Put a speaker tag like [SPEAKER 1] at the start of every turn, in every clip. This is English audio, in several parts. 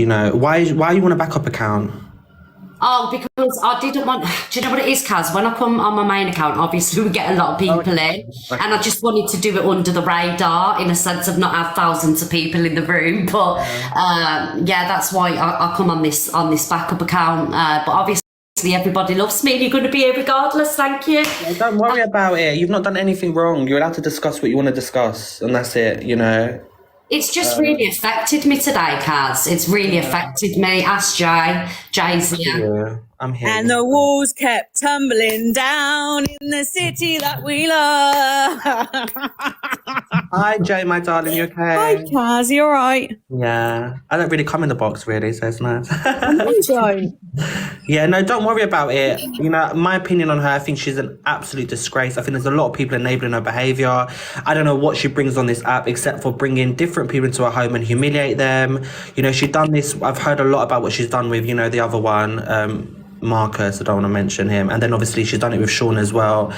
[SPEAKER 1] you know, why are you on a backup account?
[SPEAKER 2] Oh, because I didn't want. Do you know what it is, Kaz? When I come on my main account, obviously we get a lot of people in, and I just wanted to do it under the radar in a sense of not have thousands of people in the room. But yeah, that's why I come on this backup account. But obviously everybody loves me, and you're going to be here regardless. Thank you.
[SPEAKER 1] Yeah, don't worry about it. You've not done anything wrong. You're allowed to discuss what you want to discuss, and that's it. You know.
[SPEAKER 2] It's just really affected me today, Kaz. It's really affected me. Ask Jay. Jay's here.
[SPEAKER 1] Yeah, I'm here.
[SPEAKER 3] And the walls kept tumbling down in the city that we love.
[SPEAKER 1] Hi, Jay, my darling. You okay?
[SPEAKER 3] Hi, Kaz. You all right?
[SPEAKER 1] Yeah, I don't really come in the box really, so it's nice.
[SPEAKER 3] You don't.
[SPEAKER 1] Yeah, no, don't worry about it. You know, my opinion on her, I think she's an absolute disgrace. I think there's a lot of people enabling her behaviour. I don't know what she brings on this app except for bringing different people into her home and humiliate them. You know, she's done this. I've heard a lot about what she's done with, you know, the other one, Marcus. I don't want to mention him. And then obviously she's done it with Sean as well.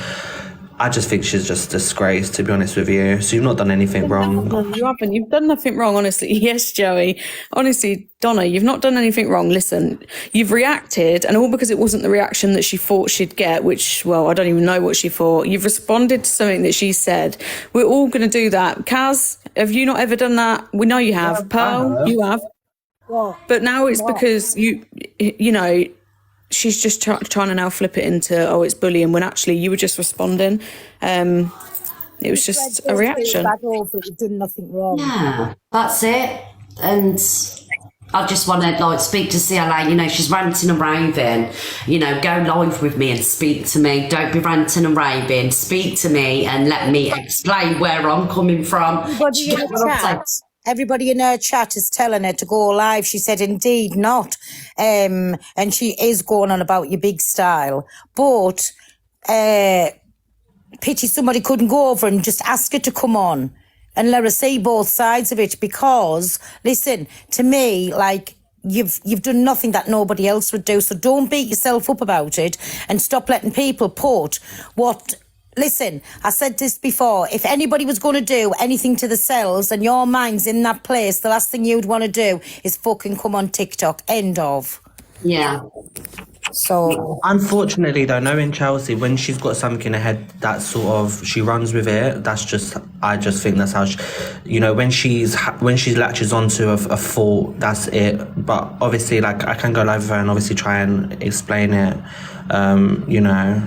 [SPEAKER 1] I just think she's just disgraced, to be honest with you. So you've not done anything wrong.
[SPEAKER 3] No, you haven't. You've done nothing wrong, honestly. Yes, Joey. Honestly, Donna, you've not done anything wrong. Listen, you've reacted, and all because it wasn't the reaction that she thought she'd get, which, well, I don't even know what she thought. You've responded to something that she said. We're all going to do that. Kaz, have you not ever done that? We know you have.
[SPEAKER 1] Yeah,
[SPEAKER 3] Pearl, you have.
[SPEAKER 4] What?
[SPEAKER 3] But now it's because you know, she's just trying to now flip it into, oh, it's bullying, when actually you were just responding. It was just a reaction.
[SPEAKER 4] You've done nothing wrong.
[SPEAKER 2] Yeah, that's it. And I just want to like speak to CLA. You know, she's ranting and raving. You know, go live with me and speak to me. Don't be ranting and raving. Speak to me and let me explain where I'm coming from.
[SPEAKER 4] Everybody in her chat is telling her to go live. She said, indeed not. And she is going on about your big style. But pity somebody couldn't go over and just ask her to come on and let her see both sides of it. Because, listen, to me, like, you've done nothing that nobody else would do. So don't beat yourself up about it and stop letting people put what... Listen, I said this before. If anybody was going to do anything to the cells and your mind's in that place, the last thing you'd want to do is fucking come on TikTok. End of.
[SPEAKER 2] Yeah.
[SPEAKER 4] So...
[SPEAKER 1] Unfortunately, though, knowing Chelsea, when she's got something in her head that sort of, she runs with it, that's just, I just think that's how she, you know, when she latches onto a fault, that's it. But obviously, like, I can go live with her and obviously try and explain it, you know.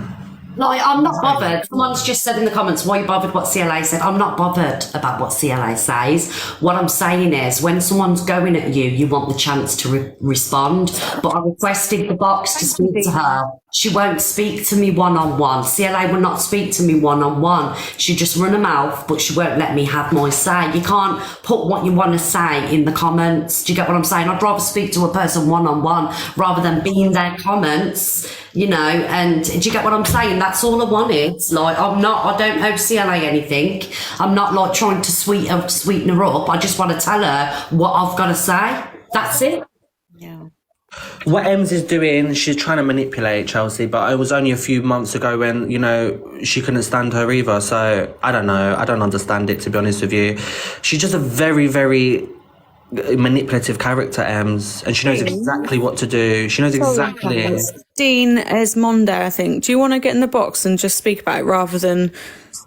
[SPEAKER 2] Like, I'm not bothered. Someone's just said in the comments, why are you bothered what CLA said? I'm not bothered about what CLA says. What I'm saying is, when someone's going at you, you want the chance to respond. But I requested the box to speak to her. She won't speak to me one-on-one. CLA will not speak to me one-on-one. She just run her mouth, but she won't let me have my say. You can't put what you want to say in the comments. Do you get what I'm saying? I'd rather speak to a person one-on-one rather than be in their comments, you know. And do you get what I'm saying? That's all I wanted. Like, I don't owe CLA anything. I'm not like trying to sweeten her up. I just want to tell her what I've got to say. That's it.
[SPEAKER 3] Yeah.
[SPEAKER 1] What Ems is doing, she's trying to manipulate Chelsea, but it was only a few months ago when, you know, she couldn't stand her either. So I don't know. I don't understand it, to be honest with you. She's just a very, very manipulative character, Ems, and she knows exactly what to do. She knows exactly.
[SPEAKER 3] Dean Esmonde, I think. Do you want to get in the box and just speak about it rather than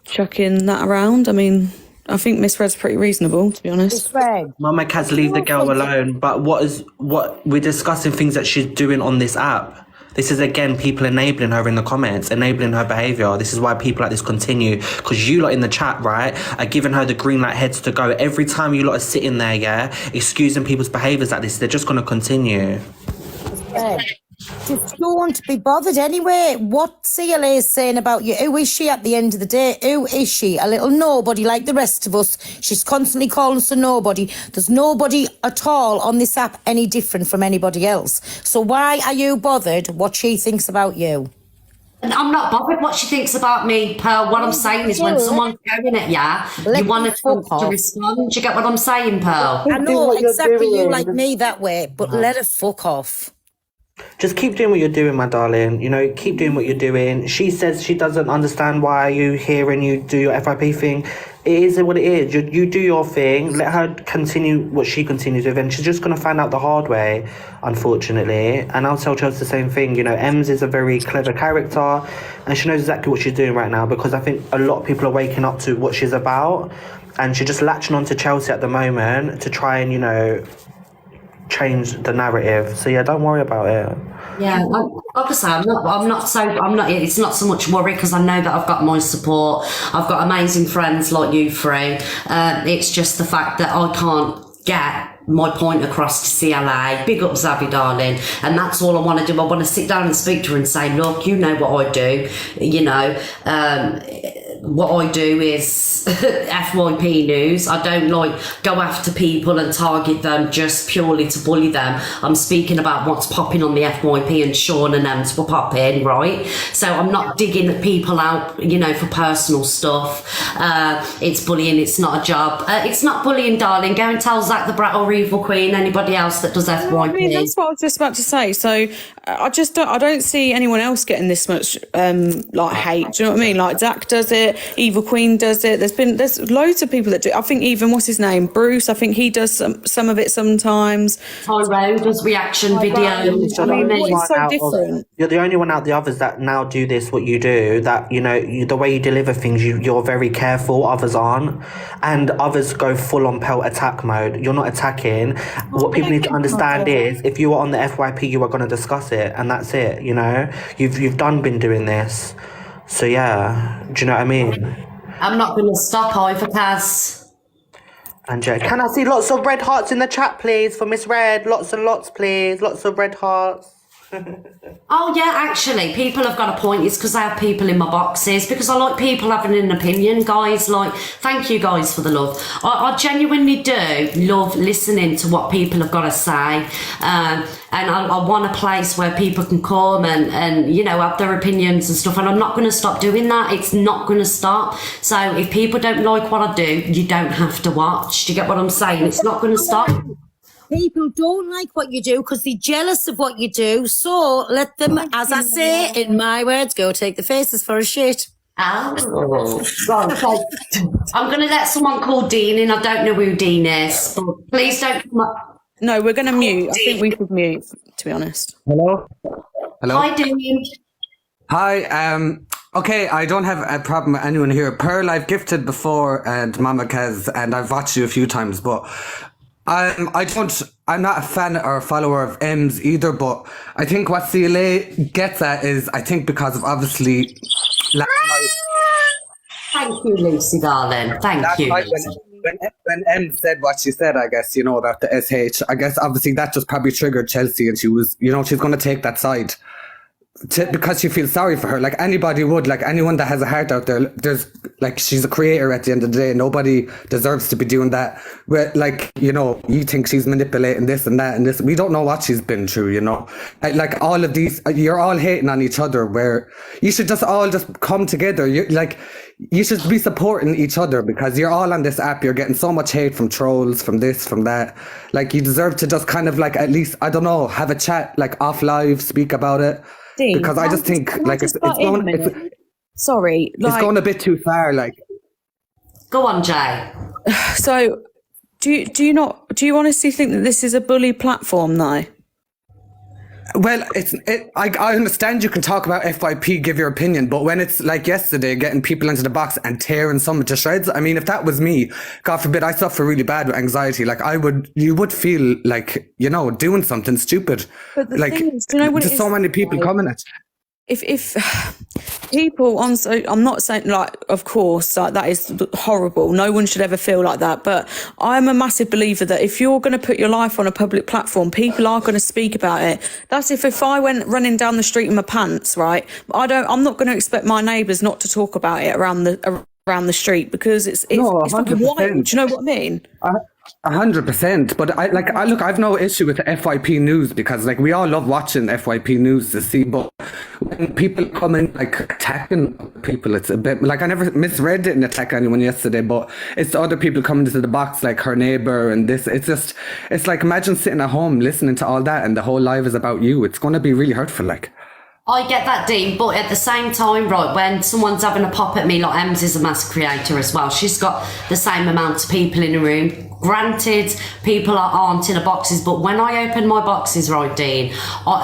[SPEAKER 3] chucking that around? I mean, I think Miss Red's pretty reasonable, to be honest.
[SPEAKER 1] Mama Cats, leave the girl alone. But what we're discussing things that she's doing on this app. This is, again, people enabling her in the comments, enabling her behaviour. This is why people like this continue. Because you lot in the chat, right, are giving her the green light heads to go. Every time you lot are sitting there, yeah, excusing people's behaviours like this, they're just going to continue.
[SPEAKER 4] Just don't be bothered anyway. What CLA is saying about you, who is she at the end of the day? Who is she? A little nobody like the rest of us. She's constantly calling us a nobody. There's nobody at all on this app any different from anybody else. So why are you bothered what she thinks about you?
[SPEAKER 2] And I'm not bothered what she thinks about me, Pearl. What I'm saying is, when someone's going at you want to respond. Do you get what I'm saying, Pearl?
[SPEAKER 4] I know exactly, you like me that way, but let her fuck off.
[SPEAKER 1] Just keep doing what you're doing, my darling. You know, keep doing what you're doing. She says she doesn't understand why you here and you do your FIP thing. it is what it is. You do your thing. Let her continue what she continues with, and she's just gonna find out the hard way, unfortunately. And I'll tell Chelsea the same thing. You know, Ems is a very clever character, and she knows exactly what she's doing right now, because I think a lot of people are waking up to what she's about, and she's just latching on to Chelsea at the moment to try and, you know, change the narrative. So yeah, don't worry about it.
[SPEAKER 2] Yeah, like I say, it's not so much worry, because I know that I've got my support. I've got amazing friends like you three. It's just the fact that I can't get my point across to CLA. Big up Zabby, darling. And that's all I want to do. I want to sit down and speak to her and say, look, you know what I do. You know, what I do is FYP news. I don't like go after people and target them just purely to bully them. I'm speaking about what's popping on the FYP, and Sean and Ems were popping, right? So I'm not digging people out, you know, for personal stuff. It's bullying, it's not a job. It's not bullying, darling. Go and tell Zach the Brat or Evil Queen, anybody else that does FYP.
[SPEAKER 3] I mean, that's what I was just about to say. So I don't see anyone else getting this much like hate. Do you know what I mean? Like Zach does it, Evil Queen does it. There's loads of people that do. I think even what's his name, Bruce. I think he does some of it sometimes.
[SPEAKER 2] Tyrone does reaction videos.
[SPEAKER 3] I mean, what is so different?
[SPEAKER 1] You're the only one out the others that now do this, what you do, that, you know, the way you deliver things, you're very careful, others aren't. And others go full on pelt attack mode. You're not attacking. What people need to understand is, if you are on the FYP, you are going to discuss it, and that's it, you know? You've been doing this. So yeah, do you know what I mean?
[SPEAKER 2] I'm not going to stop either, Kaz.
[SPEAKER 1] And yeah, can I see lots of red hearts in the chat, please, for Miss Red? Lots and lots, please. Lots of red hearts.
[SPEAKER 2] Oh yeah, actually, people have got a point. It's because I have people in my boxes, because I like people having an opinion, guys. Like, thank you guys for the love. I genuinely do love listening to what people have got to say, and I want a place where people can come and you know, have their opinions and stuff. And I'm not going to stop doing that. It's not going to stop. So if people don't like what I do, you don't have to watch. Do you get what I'm saying? It's not going to stop.
[SPEAKER 4] People don't like what you do because they're jealous of what you do. So let them, as I say in my words, go take the faces for a shit.
[SPEAKER 2] Oh. Right, okay. I'm going to let someone call Dean in. I don't know who Dean is, but please don't come up.
[SPEAKER 3] No, we're going to mute. I think we could mute, to be honest.
[SPEAKER 5] Hello?
[SPEAKER 2] Hi, Dean.
[SPEAKER 5] Hi, okay, I don't have a problem with anyone here. Pearl, I've gifted before, and Mama Kez, and I've watched you a few times, but I'm not a fan or a follower of Ems either, but I think what CLA gets at is, I think because of obviously...
[SPEAKER 2] Thank you, Lucy, darling. Thank you.
[SPEAKER 5] When Ems said what she said, I guess, you know, about the SH, I guess obviously that just probably triggered Chelsea, and she was, you know, she's going to take that side. Because she feels sorry for her, like anybody would, like anyone that has a heart out there. There's like, she's a creator at the end of the day. Nobody deserves to be doing that. Where, like, you know, you think she's manipulating this and that and this. We don't know what she's been through, you know. Like all of these, you're all hating on each other. Where you should just all just come together. You should be supporting each other, because you're all on this app. You're getting so much hate from trolls, from this, from that. Like, you deserve to just kind of like, at least, I don't know, have a chat like off live, speak about it.
[SPEAKER 3] Dean,
[SPEAKER 5] because I just think like it's going a bit too far. Like,
[SPEAKER 2] go on, Jay.
[SPEAKER 3] So, do you honestly think that this is a bully platform, though?
[SPEAKER 5] Well, I understand you can talk about FYP, give your opinion, but when it's like yesterday, getting people into the box and tearing someone to shreds, I mean, if that was me, God forbid, I suffer really bad with anxiety. Like, you would feel like, you know, doing something stupid.
[SPEAKER 3] But the
[SPEAKER 5] like,
[SPEAKER 3] thing is, do you know what
[SPEAKER 5] there's so many people coming at you.
[SPEAKER 3] If people on, so I'm not saying, like, of course, like, that is horrible. No one should ever feel like that. But I'm a massive believer that if you're going to put your life on a public platform, people are going to speak about it. That's if I went running down the street in my pants, right? I'm not going to expect my neighbours not to talk about it around the street, because it's fucking wild. Do you know what I mean?
[SPEAKER 5] 100%, but I've no issue with the FYP news, because like we all love watching FYP news to see, but when people come in like attacking people, it's a bit like, I never misread didn't attack anyone yesterday, but it's the other people coming into the box, like her neighbor and this. It's like, imagine sitting at home listening to all that and the whole live is about you. It's going to be really hurtful. Like,
[SPEAKER 2] I get that, Dean, but at the same time, right, when someone's having a pop at me, like Ems is a mass creator as well, she's got the same amount of people in a room. Granted, people aren't in the boxes, but when I open my boxes, right, Dean,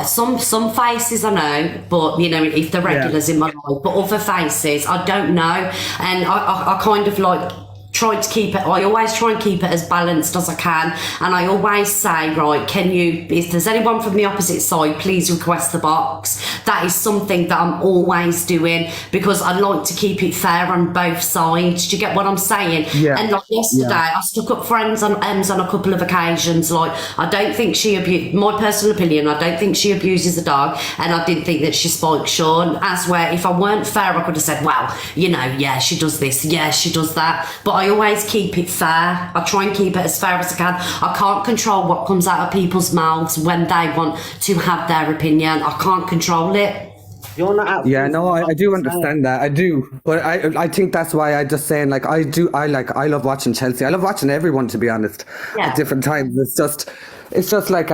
[SPEAKER 2] some faces I know, but, you know, if they're regulars in my life, but other faces, I don't know. And I kind of like... I always try and keep it as balanced as I can, and I always say, right, can you, if there's anyone from the opposite side, please request the box. That is something that I'm always doing, because I like to keep it fair on both sides. Do you get what I'm saying?
[SPEAKER 5] Yeah.
[SPEAKER 2] And like yesterday, I stuck up friends on Ems on a couple of occasions. Like, I don't think my personal opinion, I don't think she abuses the dog, and I didn't think that she spiked Sean, as where if I weren't fair, I could have said, well, you know, yeah, she does this, yeah, she does that, but I always keep it fair. I try and keep it as fair as I can. I can't control what comes out of people's mouths when they want to have their opinion. I can't control it.
[SPEAKER 1] You're not.
[SPEAKER 5] Yeah, no, I do understand that. I do, but I think that's why I just saying like I love watching Chelsea. I love watching everyone, to be honest.
[SPEAKER 2] Yeah.
[SPEAKER 5] At different times, it's just like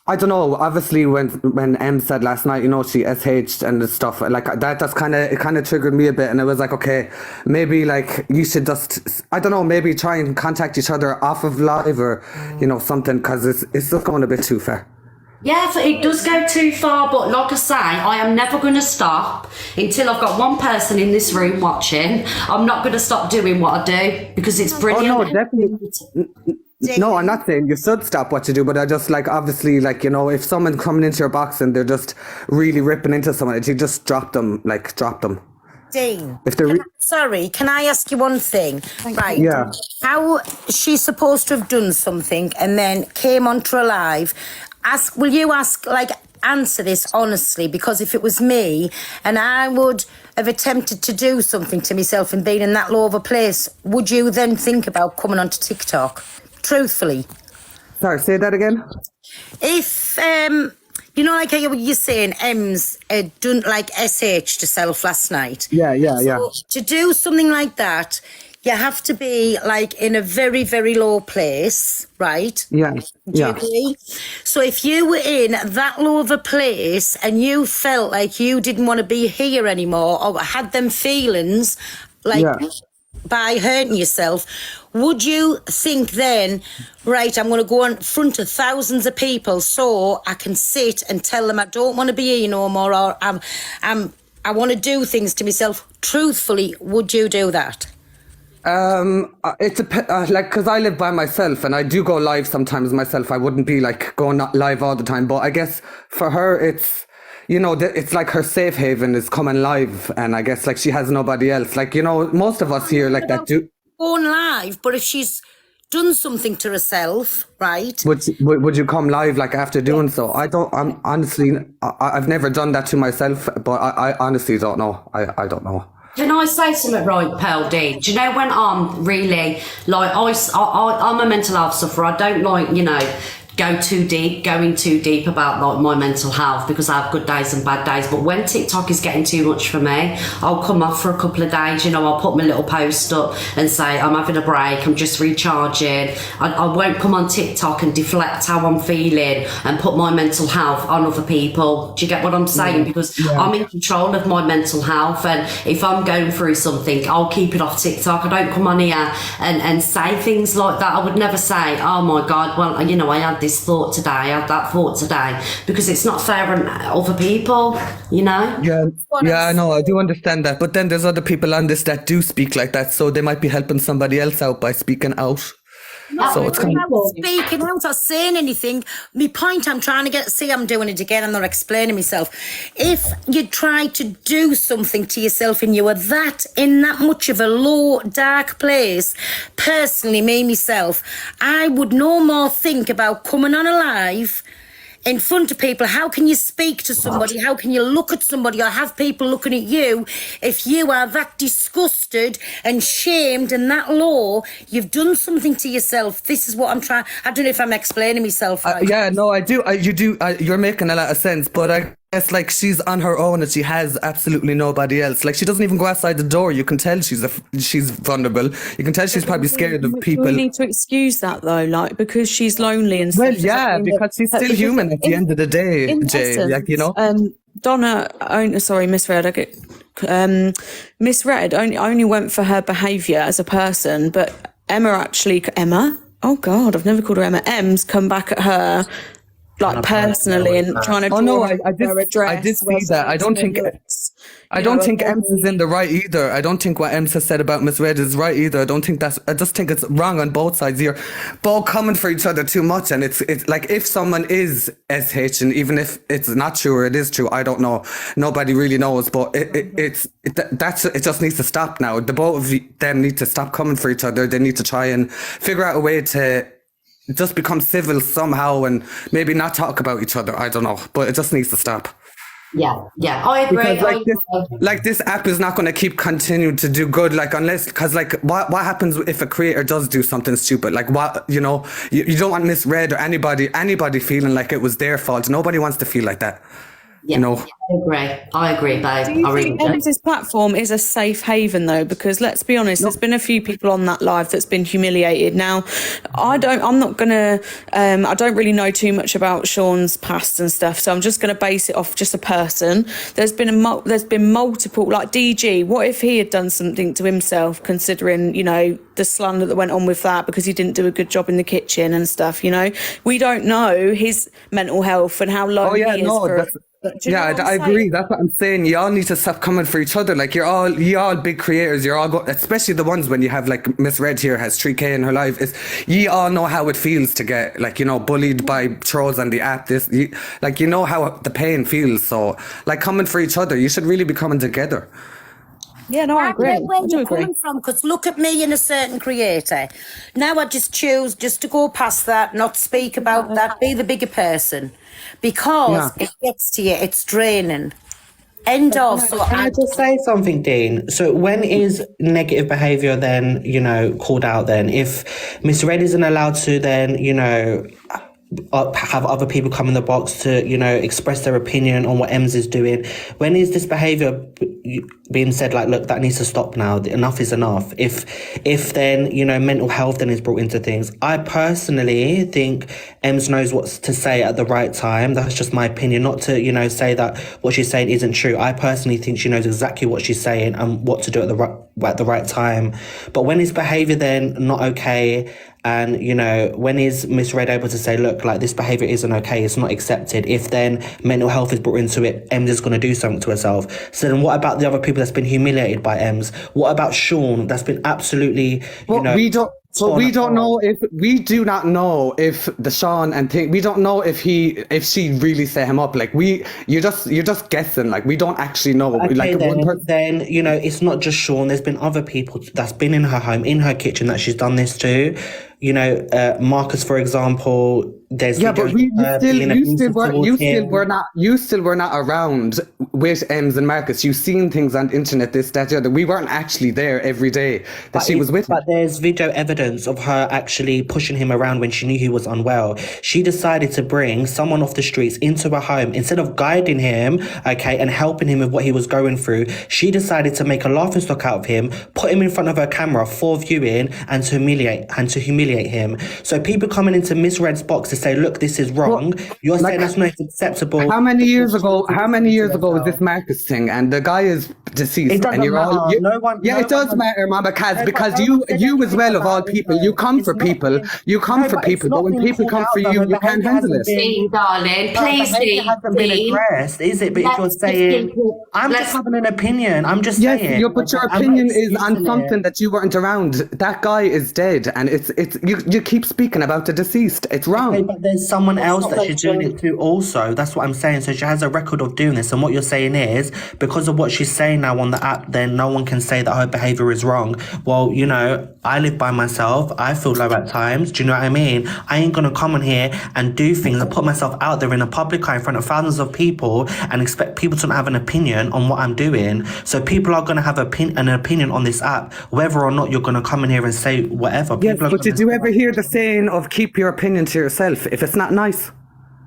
[SPEAKER 5] I don't know. Obviously, when Em said last night, you know, she SH'd and the stuff like that, it kind of triggered me a bit, and it was like, okay, maybe like you should just, I don't know, maybe try and contact each other off of live or you know something, because it's just going a bit too far.
[SPEAKER 2] Yeah, it does go too far, but like I say, I am never going to stop until I've got one person in this room watching. I'm not going to stop doing what I do, because it's brilliant.
[SPEAKER 5] Oh no, definitely. No, I'm not saying you should stop what you do, but I just like, obviously, like, you know, if someone's coming into your box and they're just really ripping into someone, you just drop them.
[SPEAKER 4] Dean,
[SPEAKER 5] If they're
[SPEAKER 4] sorry, can I ask you one thing? Right.
[SPEAKER 5] Yeah.
[SPEAKER 4] How she's supposed to have done something and then came onto a live. Will you answer this honestly? Because if it was me and I would have attempted to do something to myself and been in that low of a place, would you then think about coming onto TikTok? Truthfully.
[SPEAKER 5] Sorry, say that again.
[SPEAKER 4] If, you know, like you're saying, Ems done like SH to self last night.
[SPEAKER 5] Yeah.
[SPEAKER 4] So to do something like that, you have to be like in a very, very low place, right?
[SPEAKER 5] Yeah.
[SPEAKER 4] Do you agree? So if you were in that low of a place and you felt like you didn't want to be here anymore or had them feelings like by hurting yourself, would you think then, right, I'm going to go in front of thousands of people so I can sit and tell them I don't want to be here no more, or I want to do things to myself? Truthfully, would you do that?
[SPEAKER 5] It's like, because I live by myself and I do go live sometimes myself. I wouldn't be like going live all the time, but I guess for her it's, you know, it's like her safe haven is coming live, and I guess like she has nobody else. Like, you know, most of us here like that do
[SPEAKER 4] going live, but if she's done something to herself, right?
[SPEAKER 5] Would you come live like after doing so? I'm honestly, I've never done that to myself, but I honestly don't know. I don't know.
[SPEAKER 2] Can I say something right, Pearl D? Do you know when I'm really, like, I'm a mental health sufferer. I don't like, you know, going too deep about like my mental health, because I have good days and bad days. But when TikTok is getting too much for me, I'll come off for a couple of days. You know, I'll put my little post up and say I'm having a break, I'm just recharging. I won't come on TikTok and deflect how I'm feeling and put my mental health on other people. Do you get what I'm saying? Because I'm in control of my mental health, and if I'm going through something, I'll keep it off TikTok. I don't come on here and say things like that. I would never say, oh my God, well, you know, I had this thought today, I had that thought today, because it's not fair on other people, you know?
[SPEAKER 5] Yeah, no, I do understand that. But then there's other people on this that do speak like that, so they might be helping somebody else out by speaking out. So it's kind of
[SPEAKER 4] speaking out or saying anything. My point I'm trying to get, see, I'm doing it again, I'm not explaining myself. If you try to do something to yourself and you are in that much of a low, dark place, personally, me, myself, I would no more think about coming on a live in front of people. How can you speak to somebody? How can you look at somebody or have people looking at you if you are that disgusted and shamed and that low? You've done something to yourself. This is what I'm trying. I don't know if I'm explaining myself right.
[SPEAKER 5] Yeah, no, I do. You do. You're making a lot of sense, but I guess like she's on her own and she has absolutely nobody else. Like she doesn't even go outside the door. You can tell she's vulnerable. You can tell she's probably scared of people.
[SPEAKER 3] We need to excuse that though, like because she's lonely and stuff.
[SPEAKER 5] Well, yeah, because she's still human at the end of the day, Jay. Like, you know.
[SPEAKER 3] Donna, misread. Misread only went for her behaviour as a person, but Emma. Oh God, I've never called her Emma. Em's come back at her like personally and trying to.
[SPEAKER 5] Oh no,
[SPEAKER 3] draw
[SPEAKER 5] I did see that. I don't think Ems is in the right either. I don't think what Ems has said about Miss Red is right either. I just think it's wrong on both sides here. Both coming for each other too much, and it's like if someone is SH, and even if it's not true or it is true, I don't know. Nobody really knows, but it just needs to stop now. The both of them need to stop coming for each other. They need to try and figure out a way to just become civil somehow and maybe not talk about each other. I don't know, but it just needs to stop.
[SPEAKER 2] Yeah, I agree.
[SPEAKER 5] Because this app is not going to keep continuing to do good, like because what happens if a creator does do something stupid? Like what, you don't want misread or anybody feeling like it was their fault. Nobody wants to feel like that.
[SPEAKER 2] Yeah, I agree, babe.
[SPEAKER 3] Do you think Em's platform is a safe haven though? Because let's be honest, there's been a few people on that live that's been humiliated. Now, I don't really know too much about Sean's past and stuff, so I'm just gonna base it off just a person. There's been multiple, like DG. What if he had done something to himself, considering the slander that went on with that because he didn't do a good job in the kitchen and stuff? We don't know his mental health and how low he is.
[SPEAKER 5] I agree. That's what I'm saying. You all need to stop coming for each other. Like you're all big creators. You're all especially the ones when you have like Miss Red here has 3K in her life. You all know how it feels to get bullied by trolls on the app. You know how the pain feels. So like coming for each other, you should really be coming together.
[SPEAKER 3] Yeah, no, I agree.
[SPEAKER 4] Where you're coming from, because look at me and a certain creator. Now I just choose just to go past that, not speak about that, be the bigger person, because it gets to you, it's draining. End of. So
[SPEAKER 1] can I just say something, Dean? So when is negative behaviour then, called out then? If Miss Red isn't allowed to then, have other people come in the box to, express their opinion on what Ems is doing. When is this behaviour being said, like, look, that needs to stop now, enough is enough? If then, mental health then is brought into things. I personally think Ems knows what to say at the right time. That's just my opinion, not to, say that what she's saying isn't true. I personally think she knows exactly what she's saying and what to do at the right time. But when is behaviour then not okay? And, when is Miss Red able to say, look, like this behaviour isn't okay, it's not accepted? If then mental health is brought into it, Ems is going to do something to herself. So then what about the other people that's been humiliated by Ems? What about Sean that's been absolutely,
[SPEAKER 5] we do not know if the Sean and thing, we don't know if she really set him up. Like you're just guessing. Like we don't actually know.
[SPEAKER 1] Okay,
[SPEAKER 5] like
[SPEAKER 1] then it's not just Sean. There's been other people that's been in her home, in her kitchen that she's done this to. Marcus, for example. There's
[SPEAKER 5] but you still were not around with Ems and Marcus. You've seen things on the internet, this, that, the other. We weren't actually there every day that she was with him.
[SPEAKER 1] But there's video evidence of her actually pushing him around when she knew he was unwell. She decided to bring someone off the streets into her home instead of guiding him, and helping him with what he was going through. She decided to make a laughingstock out of him, put him in front of her camera for viewing, and to humiliate him. So people coming into Miss Red's box to say, look, this is wrong. You're saying that's not acceptable.
[SPEAKER 5] How many years ago was this Marcus thing? And the guy is deceased.
[SPEAKER 1] It doesn't matter.
[SPEAKER 5] It does matter, Mama Kaz, because you as well, of all people, you come for people. But when people come for you, you can't handle it.
[SPEAKER 2] Dean, darling, please,
[SPEAKER 1] Dean. It hasn't been addressed, is it? But if you're saying, I'm just having an opinion. I'm just saying.
[SPEAKER 5] Yes, but your opinion is on something that you weren't around. That guy is dead, and you keep speaking about the deceased. It's wrong.
[SPEAKER 1] Okay, but there's someone else that she's doing it to also. That's what I'm saying. So she has a record of doing this, and what you're saying is because of what she's saying now on the app, then no one can say that her behaviour is wrong. Well, I live by myself. I feel low at times. Do you know what I mean? I ain't gonna come on here and do things and put myself out there in a public eye in front of thousands of people and expect people to have an opinion on what I'm doing. So people are gonna have an opinion on this app, whether or not you're gonna come in here and say whatever.
[SPEAKER 5] Yes, but did you ever hear the saying of keep your opinion to yourself if it's not nice?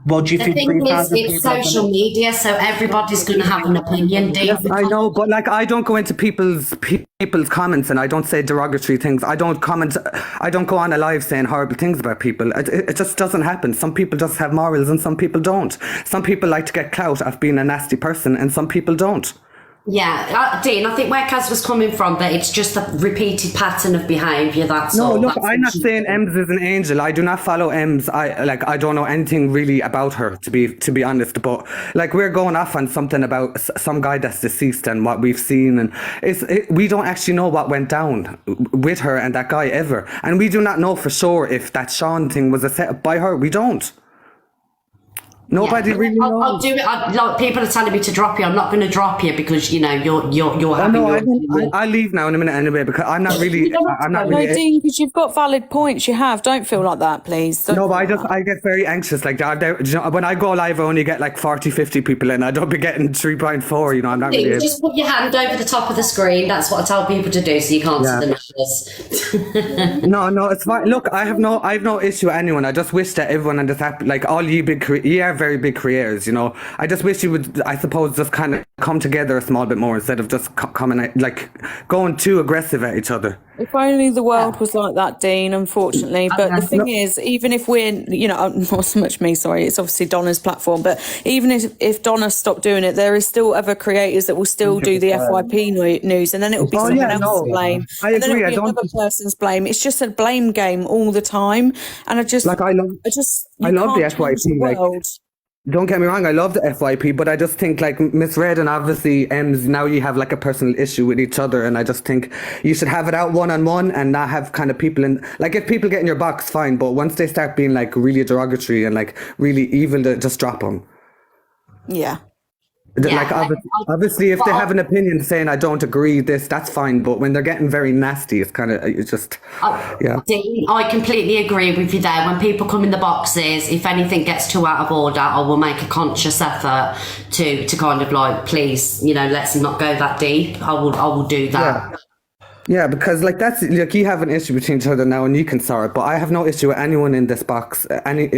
[SPEAKER 1] Well, do you
[SPEAKER 2] The
[SPEAKER 1] think
[SPEAKER 2] thing is,
[SPEAKER 1] 3,000
[SPEAKER 2] it's
[SPEAKER 1] people are
[SPEAKER 2] social
[SPEAKER 1] gonna-
[SPEAKER 2] media, so everybody's going to have an opinion. Dean.
[SPEAKER 5] Yes, I know, but like I don't go into people's comments and I don't say derogatory things. I don't comment. I don't go on a live saying horrible things about people. It just doesn't happen. Some people just have morals and some people don't. Some people like to get clout of being a nasty person and some people don't.
[SPEAKER 2] Yeah, Dean, I think where Kaz was coming from, that it's just a repeated pattern of behaviour, that's
[SPEAKER 5] No,
[SPEAKER 2] all.
[SPEAKER 5] look,
[SPEAKER 2] That's
[SPEAKER 5] I'm not
[SPEAKER 2] what
[SPEAKER 5] saying Ems is an angel. I do not follow Ems. I don't know anything really about her to be honest. But like we're going off on something about some guy that's deceased and what we've seen, and we don't actually know what went down with her and that guy ever, and we do not know for sure if that Sean thing was a set up by her. We don't. Nobody really knows.
[SPEAKER 2] I'll do it. Like, people are telling me to drop you. I'm not going to drop you because you're having
[SPEAKER 5] No,
[SPEAKER 2] your.
[SPEAKER 5] I'll leave now in a minute anyway because I'm not really. I'm not
[SPEAKER 3] No,
[SPEAKER 5] really.
[SPEAKER 3] Dean, because you've got valid points. You have. Don't feel like that, please. Don't
[SPEAKER 5] No, but
[SPEAKER 3] feel like that.
[SPEAKER 5] I get very anxious. Like, when I go live, I only get like 40, 50 people in. I don't be getting 3.4, you know, I'm not
[SPEAKER 2] Dean,
[SPEAKER 5] really.
[SPEAKER 2] just put your hand over the top of the screen. That's what I tell people to do, so you can't
[SPEAKER 5] Yeah.
[SPEAKER 2] see the numbers.
[SPEAKER 5] No, it's fine. Look, I have no issue with anyone. I just wish that everyone on this app, like all you you are very big creators, you know. I just wish you would, I suppose, just kind of come together a small bit more instead of just coming, like, going too aggressive at each other.
[SPEAKER 3] If only the world was like that, Dean, unfortunately. But the thing is, even if we're, you know, not so much me, sorry, it's obviously Donna's platform, but even if Donna stopped doing it, there is still other creators that will still do the FYP news, and then it will be
[SPEAKER 5] Oh,
[SPEAKER 3] someone
[SPEAKER 5] yeah,
[SPEAKER 3] else's
[SPEAKER 5] no.
[SPEAKER 3] blame.
[SPEAKER 5] I
[SPEAKER 3] and then
[SPEAKER 5] agree,
[SPEAKER 3] it'll
[SPEAKER 5] I
[SPEAKER 3] be
[SPEAKER 5] don't-
[SPEAKER 3] another person's blame. It's just a blame game all the time. And I just,
[SPEAKER 5] Like, I love
[SPEAKER 3] you
[SPEAKER 5] the
[SPEAKER 3] can't change the
[SPEAKER 5] FYP, like,
[SPEAKER 3] world.
[SPEAKER 5] don't get me wrong, I love the FYP, but I just think like Miss Red and obviously Ems, now you have like a personal issue with each other, and I just think you should have it out one-on-one and not have kind of people in, like if people get in your box, fine, but once they start being like really derogatory and like really evil, just drop them.
[SPEAKER 3] Yeah.
[SPEAKER 2] Yeah,
[SPEAKER 5] Like obviously if they have an opinion saying I don't agree that's fine, but when they're getting very nasty, it's kind of, it's just, yeah.
[SPEAKER 2] Dean, I completely agree with you there. When people come in the boxes, if anything gets too out of order, I will make a conscious effort to kind of like, please, you know, let's not go that deep. I will do that.
[SPEAKER 5] Yeah, because like that's like you have an issue between each other now, and you can sort it. But I have no issue with anyone in this box.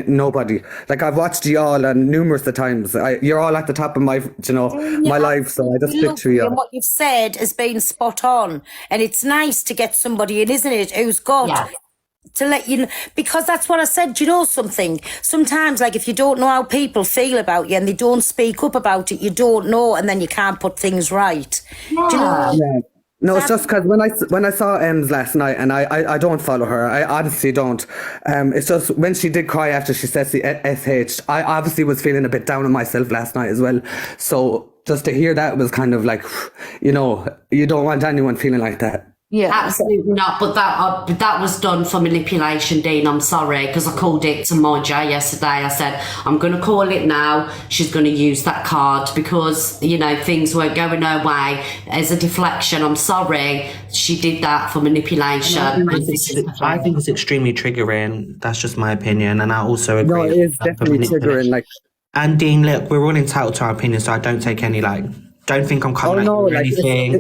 [SPEAKER 5] Nobody. Like I've watched you all and numerous of times. You're all at the top of my, you know, my life. So I just stick to you.
[SPEAKER 4] And what you've said has been spot on, and it's nice to get somebody in, isn't it, who's got.
[SPEAKER 2] Yeah.
[SPEAKER 4] To let you know, because that's what I said. Do you know something? Sometimes, like, if you don't know how people feel about you and they don't speak up about it, you don't know, and then you can't put things right. Do you know?
[SPEAKER 5] Yeah. No, it's just because when I saw Ems last night, and I don't follow her. I honestly don't. It's just when she did cry after she said the SH, I obviously was feeling a bit down on myself last night as well. So just to hear that was kind of like, you know, you don't want anyone feeling like that.
[SPEAKER 3] Yeah.
[SPEAKER 2] Absolutely not. But that was done for manipulation, Dean. I'm sorry, because I called it to my J yesterday. I said, I'm going to call it now. She's going to use that card because, you know, things weren't going her way as a deflection. I'm sorry. She did that for manipulation.
[SPEAKER 1] I think it's extremely triggering. That's just my opinion, and I also agree.
[SPEAKER 5] No, it is
[SPEAKER 1] that for
[SPEAKER 5] definitely
[SPEAKER 1] manipulation.
[SPEAKER 5] triggering. Like,
[SPEAKER 1] And Dean, look, we're all entitled to our opinion, so I don't take any like. Don't think I'm coming
[SPEAKER 5] Oh,
[SPEAKER 1] at
[SPEAKER 5] no,
[SPEAKER 1] you or
[SPEAKER 5] like,
[SPEAKER 1] anything.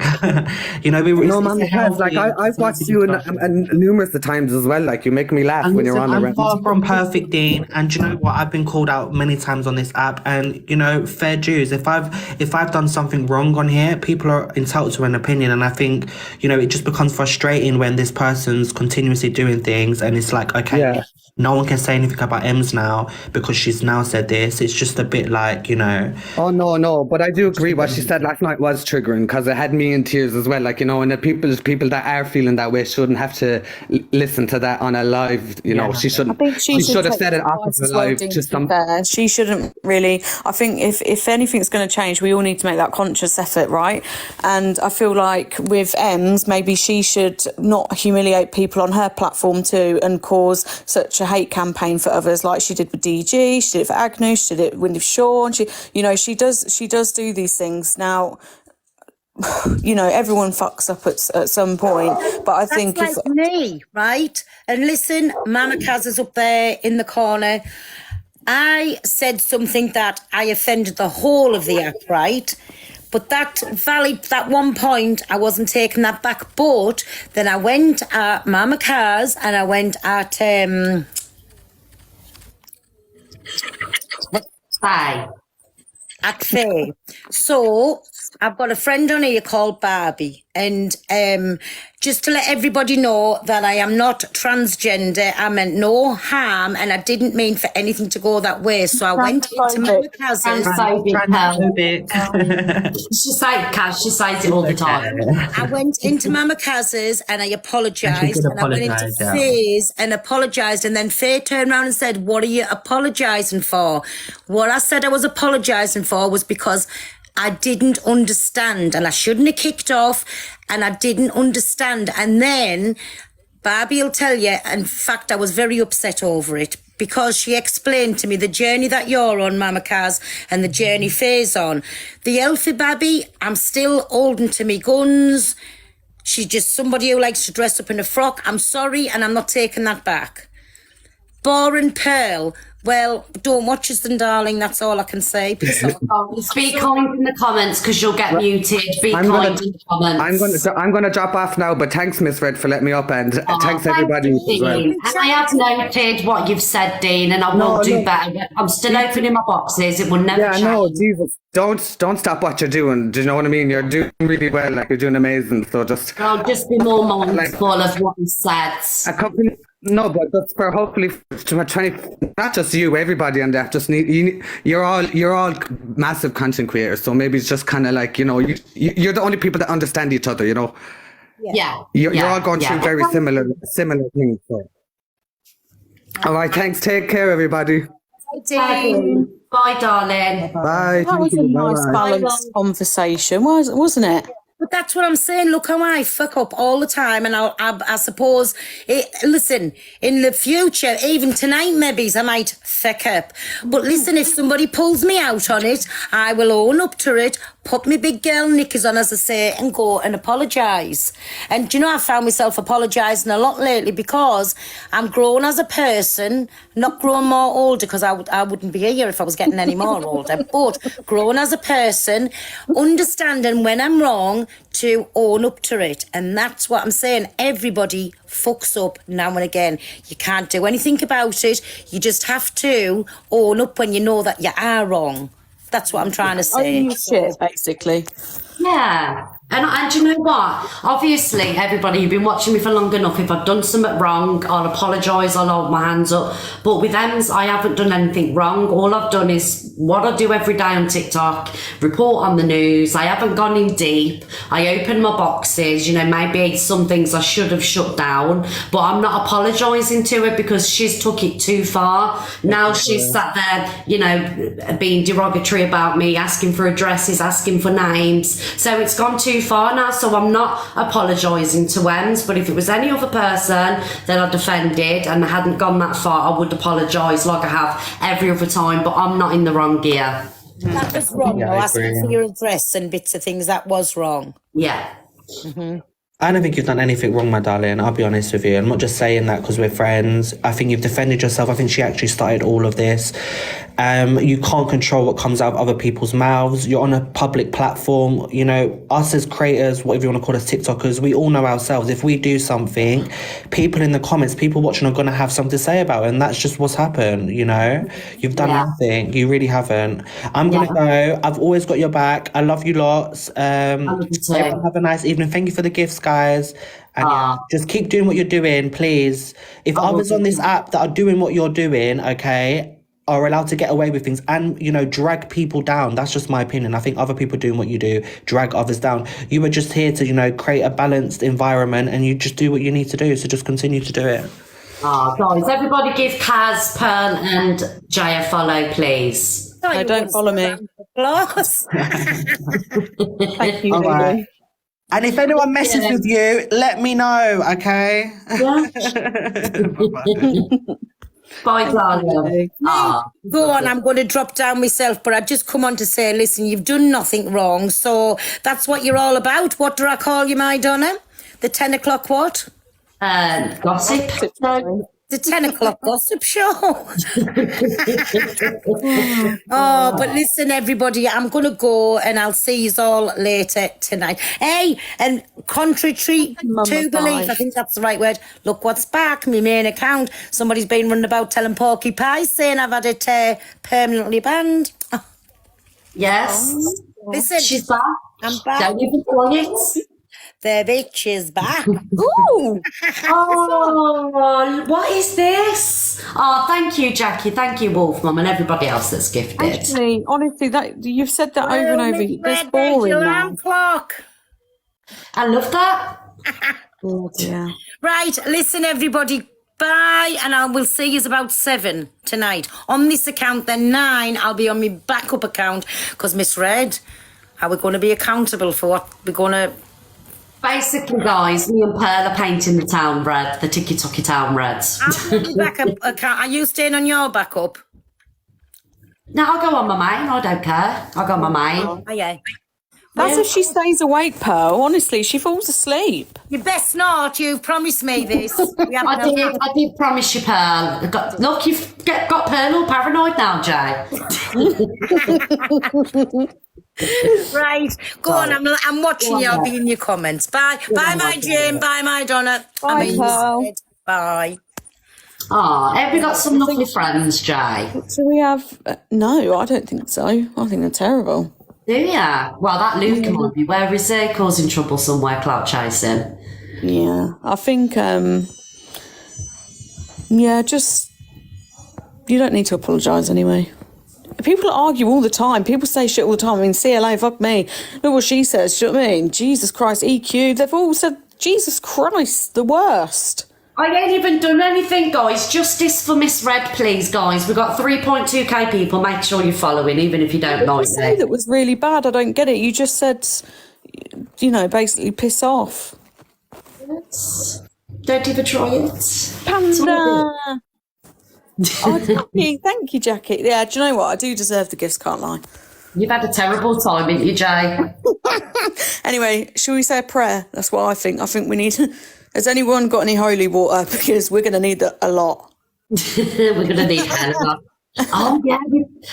[SPEAKER 1] You know,
[SPEAKER 5] no, man, because like I've watched you and numerous of times as well. Like you make me laugh when you're on the
[SPEAKER 1] I'm
[SPEAKER 5] rant.
[SPEAKER 1] far from perfect, Dean, and you know what? I've been called out many times on this app, and you know, fair dues. If I've done something wrong on here, people are entitled to an opinion, and I think you know it just becomes frustrating when this person's continuously doing things, and it's like, okay,
[SPEAKER 5] Yeah.
[SPEAKER 1] no one can say anything about Ems now because she's now said this. It's just a bit like, you know.
[SPEAKER 5] Oh no, but I do agree. What she said last night was triggering because it had me in tears as well. Like, you know, and the people that are feeling that way shouldn't have to listen to that on a live. You know, she shouldn't.
[SPEAKER 3] I think she
[SPEAKER 5] should have
[SPEAKER 3] take
[SPEAKER 5] said it
[SPEAKER 3] advice
[SPEAKER 5] off the
[SPEAKER 3] as well,
[SPEAKER 5] live
[SPEAKER 3] Dean,
[SPEAKER 5] to
[SPEAKER 3] to
[SPEAKER 5] some.
[SPEAKER 3] be fair. She shouldn't really. I think if anything's going to change, we all need to make that conscious effort, right? And I feel like with Ems, maybe she should not humiliate people on her platform too and cause such a hate campaign for others, like she did with DG, she did it for Agnew, she did it with Sean. She does do these things now. You know, everyone fucks up at some point, but I think
[SPEAKER 4] That's like me, right? And listen, Mama Kaz is up there in the corner. I said something that I offended the whole of the app, right? But that one point, I wasn't taking that back. But then I went at Mama Kaz and I went at
[SPEAKER 2] Say.
[SPEAKER 4] At Faye. So I've got a friend on here called Barbie, and just to let everybody know that I am not transgender. I meant no harm, and I didn't mean for anything to go that way. So I went into my cousin's.
[SPEAKER 2] She says it all the time.
[SPEAKER 4] I went into Mama Kaz's and I apologised. And I went into Faye's and apologised. And then Faye turned around and said, "What are you apologising for?" What I said I was apologising for was because I didn't understand, and I shouldn't have kicked off, and I didn't understand. And then Barbie will tell you, in fact, I was very upset over it, because she explained to me the journey that you're on, Mama Kaz, and the journey Faye's on. The Elfie Babby, I'm still holding to me guns. She's just somebody who likes to dress up in a frock. I'm sorry, and I'm not taking that back. Boring Pearl, well, don't watch us then, darling. That's all I can say. Peace out.
[SPEAKER 2] Be kind in the comments because you'll get muted. Be kind in the comments.
[SPEAKER 5] I'm gonna drop off now, but thanks, Miss Red, for letting me up, and thanks everybody
[SPEAKER 2] you,
[SPEAKER 5] as well.
[SPEAKER 2] And I have noted what you've said, Dean, and I will do better. I'm still opening my boxes. It will never change.
[SPEAKER 5] No, Jesus. Don't stop what you're doing. Do you know what I mean? You're doing really well. Like, you're doing amazing. So just
[SPEAKER 2] be more mindful of what you said.
[SPEAKER 5] No, but that's for hopefully not just you, everybody on that. Just you're all massive content creators. So maybe it's just kind of like, you're the only people that understand each other.
[SPEAKER 2] Yeah.
[SPEAKER 5] You're all going through very similar things. So. All right, thanks. Take care, everybody.
[SPEAKER 2] Bye, darling.
[SPEAKER 5] Bye.
[SPEAKER 3] That was a nice balanced conversation, wasn't it?
[SPEAKER 4] But that's what I'm saying. Look how I fuck up all the time. And I suppose, listen, in the future, even tonight, maybe I might fuck up. But listen, if somebody pulls me out on it, I will own up to it, put my big girl knickers on, as I say, and go and apologise. And do you know, I found myself apologising a lot lately because I'm grown as a person, not grown more older, because I wouldn't be here if I was getting any more older, but grown as a person, understanding when I'm wrong, to own up to it. And that's what I'm saying. Everybody fucks up now and again. You can't do anything about it. You just have to own up when you know that you are wrong. That's what I'm trying to say.
[SPEAKER 3] Own your shit, basically.
[SPEAKER 2] Yeah. And you know what? Obviously, everybody, you've been watching me for long enough. If I've done something wrong, I'll apologise, I'll hold my hands up. But with Ems, I haven't done anything wrong. All I've done is what I do every day on TikTok, report on the news. I haven't gone in deep. I open my boxes. Maybe some things I should have shut down. But I'm not apologising to her because she's took it too far. Now she's sat there, being derogatory about me, asking for addresses, asking for names. So it's gone too far now, so I'm not apologising to Ems, but if it was any other person that I defended and I hadn't gone that far, I would apologise like I have every other time, but I'm not in the wrong gear.
[SPEAKER 4] That was wrong, though. Asking for your address and bits of things, that was wrong.
[SPEAKER 2] Yeah.
[SPEAKER 4] Mm-hmm.
[SPEAKER 1] I don't think you've done anything wrong, my darling. I'll be honest with you. I'm not just saying that because we're friends. I think you've defended yourself. I think she actually started all of this. You can't control what comes out of other people's mouths. You're on a public platform. Us as creators, whatever you want to call us, TikTokers, we all know ourselves. If we do something, people in the comments, people watching are going to have something to say about it. And that's just what's happened, You've done nothing. You really haven't. I'm going to go. I've always got your back. I love you lots. Everyone have a nice evening. Thank you for the gifts, guys. And just keep doing what you're doing, please. If others on this app that are doing what you're doing, okay, are allowed to get away with things and, drag people down. That's just my opinion. I think other people doing what you do, drag others down. You were just here to, create a balanced environment and you just do what you need to do. So just continue to do it.
[SPEAKER 2] Guys, everybody give Kaz, Pearl and Jay a follow, please.
[SPEAKER 3] No, don't follow me.
[SPEAKER 4] Class.
[SPEAKER 3] Thank you,
[SPEAKER 1] All right. And if anyone messes with you, let me know, okay?
[SPEAKER 2] Yeah. Bye, darling.
[SPEAKER 4] Go on, I'm going to drop down myself, but I just come on to say, listen, you've done nothing wrong, so that's what you're all about. What do I call you, my Donna? The 10 o'clock what?
[SPEAKER 2] Gossip.
[SPEAKER 4] The 10 o'clock gossip show. But listen, everybody, I'm going to go and I'll see you all later tonight. Hey, and contrary to
[SPEAKER 3] Mama
[SPEAKER 4] belief,
[SPEAKER 3] bye.
[SPEAKER 4] I think that's the right word. Look what's back, my main account. Somebody's been running about telling Porky Pie saying I've had it permanently banned.
[SPEAKER 2] Yes.
[SPEAKER 4] Listen,
[SPEAKER 2] She's back.
[SPEAKER 4] I'm back.
[SPEAKER 2] Don't even plug it.
[SPEAKER 4] The bitch is back.
[SPEAKER 3] Ooh,
[SPEAKER 2] Oh, what is this? Oh, thank you, Jackie. Thank you, Wolf Mum, and everybody else that's gifted.
[SPEAKER 3] actually, honestly, that you've said that over and
[SPEAKER 4] Oh,
[SPEAKER 3] over.
[SPEAKER 4] Miss
[SPEAKER 3] That's
[SPEAKER 4] Red, there's
[SPEAKER 3] boring
[SPEAKER 4] your
[SPEAKER 3] now.
[SPEAKER 4] alarm clock.
[SPEAKER 2] I love that.
[SPEAKER 3] Oh dear.
[SPEAKER 4] Right, listen, everybody. Bye, and I will see you about 7 tonight. On this account, then 9, I'll be on my backup account because Miss Red, how we're going to be accountable for what we're going to.
[SPEAKER 2] Basically, guys, me and Pearl are painting the town red, the Tiki-Toki town reds.
[SPEAKER 4] I'm on my backup account. Are you staying on your backup?
[SPEAKER 2] No, I'll go on my main. I don't care. I'll go on my main.
[SPEAKER 4] Oh, yeah.
[SPEAKER 3] That's if she stays awake, Pearl. Honestly, she falls asleep.
[SPEAKER 4] You best not. You've promised me this. We have no-
[SPEAKER 2] I did promise you, Pearl. Look, you've got Pearl all paranoid now, Jay.
[SPEAKER 4] Right, go on. I'm watching you. I'll be in your comments. Bye. Bye, my Jane. Bye, my Donna.
[SPEAKER 3] Bye, Pearl.
[SPEAKER 4] Bye.
[SPEAKER 2] Oh, have we got some lovely friends, Jay?
[SPEAKER 3] Do we have? No, I don't think so. I think they're terrible.
[SPEAKER 2] Do ya? Well, that Luke might be. Where is he? Causing trouble somewhere, clout chasing.
[SPEAKER 3] Yeah, I think. Yeah, just you don't need to apologise anyway. People argue all the time. People say shit all the time. I mean, CLA, fuck me. Look what she says. Do you know what I mean? Jesus Christ, EQ. They've all said Jesus Christ, the worst.
[SPEAKER 2] I ain't even done anything, guys. Justice for Miss Red, please, guys. We've got 3.2k people. Make sure you're following, even if you don't like
[SPEAKER 3] Say
[SPEAKER 2] it.
[SPEAKER 3] that was really bad. I don't get it. You just said, you know, basically piss off.
[SPEAKER 2] Don't even try it.
[SPEAKER 3] Panda. Oh, thank you, Jackie. Yeah, do you know what? I do deserve the gifts, can't lie.
[SPEAKER 2] You've had a terrible time, haven't you, Jay?
[SPEAKER 3] Anyway, shall we say a prayer? That's what I think. I think we need... Has anyone got any holy water? Because we're going to need that a lot.
[SPEAKER 2] We're going to need help. Oh, yeah.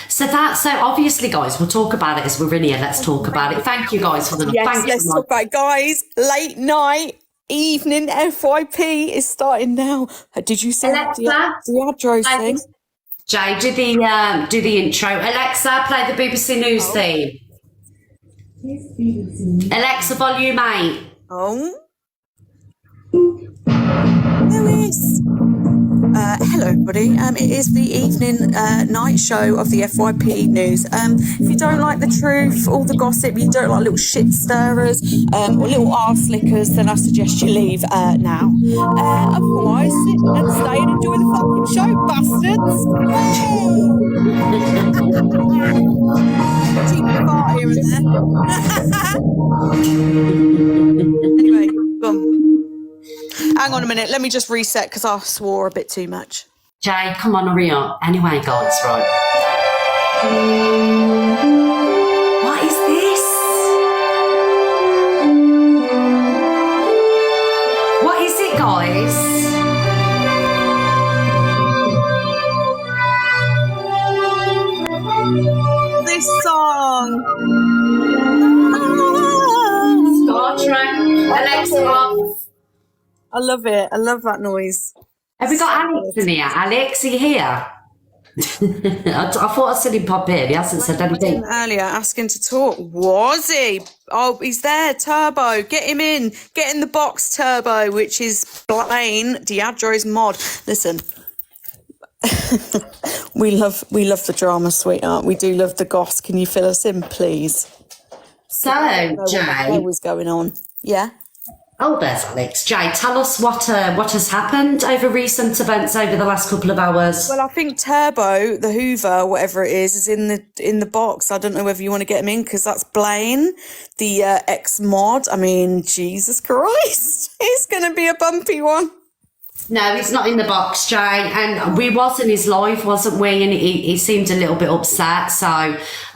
[SPEAKER 2] So obviously, guys, we'll talk about it as we're in here. Let's talk about it. Thank you, guys, for the...
[SPEAKER 3] Yes,
[SPEAKER 2] Thank
[SPEAKER 3] let's
[SPEAKER 2] you,
[SPEAKER 3] talk about it. Guys, late night, evening FYP is starting now. Did you see
[SPEAKER 2] Alexa?
[SPEAKER 3] the Adro thing?
[SPEAKER 2] Jay, do the intro. Alexa, play the BBC News theme. Alexa, volume 8.
[SPEAKER 3] Oh. Lewis. Hello, everybody. It is the evening night show of the FYP news. If you don't like the truth, all the gossip, you don't like little shit stirrers or little arse lickers, then I suggest you leave now. Otherwise, sit and stay and enjoy the fucking show, bastards. Cheap fart here and there. Anyway, go on. Hang on a minute, let me just reset because I swore a bit too much.
[SPEAKER 2] Jay, come on, hurry up. Anyway, guys, right. What is this? What is it, guys?
[SPEAKER 3] This song.
[SPEAKER 2] Star Trek. Alexa off.
[SPEAKER 3] I love it. I love that noise.
[SPEAKER 2] Have we got Alex in here? Alex, are you here? I thought I said he'd pop in. He hasn't said anything.
[SPEAKER 3] Earlier, asking to talk. Was he? Oh, he's there. Turbo. Get him in. Get in the box, Turbo, which is Blaine Diadro's mod. Listen. we love the drama, sweetheart. We do love the goss. Can you fill us in, please?
[SPEAKER 2] So,
[SPEAKER 3] What
[SPEAKER 2] Jay.
[SPEAKER 3] was going on? Yeah.
[SPEAKER 2] Oh, there's Alex. Jay, tell us what has happened over recent events over the last couple of hours.
[SPEAKER 3] Well, I think Turbo, the Hoover, whatever it is in the box. I don't know whether you want to get him in because that's Blaine, the ex-mod. I mean, Jesus Christ. It's going to be a bumpy one.
[SPEAKER 2] No, he's not in the box, Jay. And we was in his live, wasn't we? And he seemed a little bit upset. So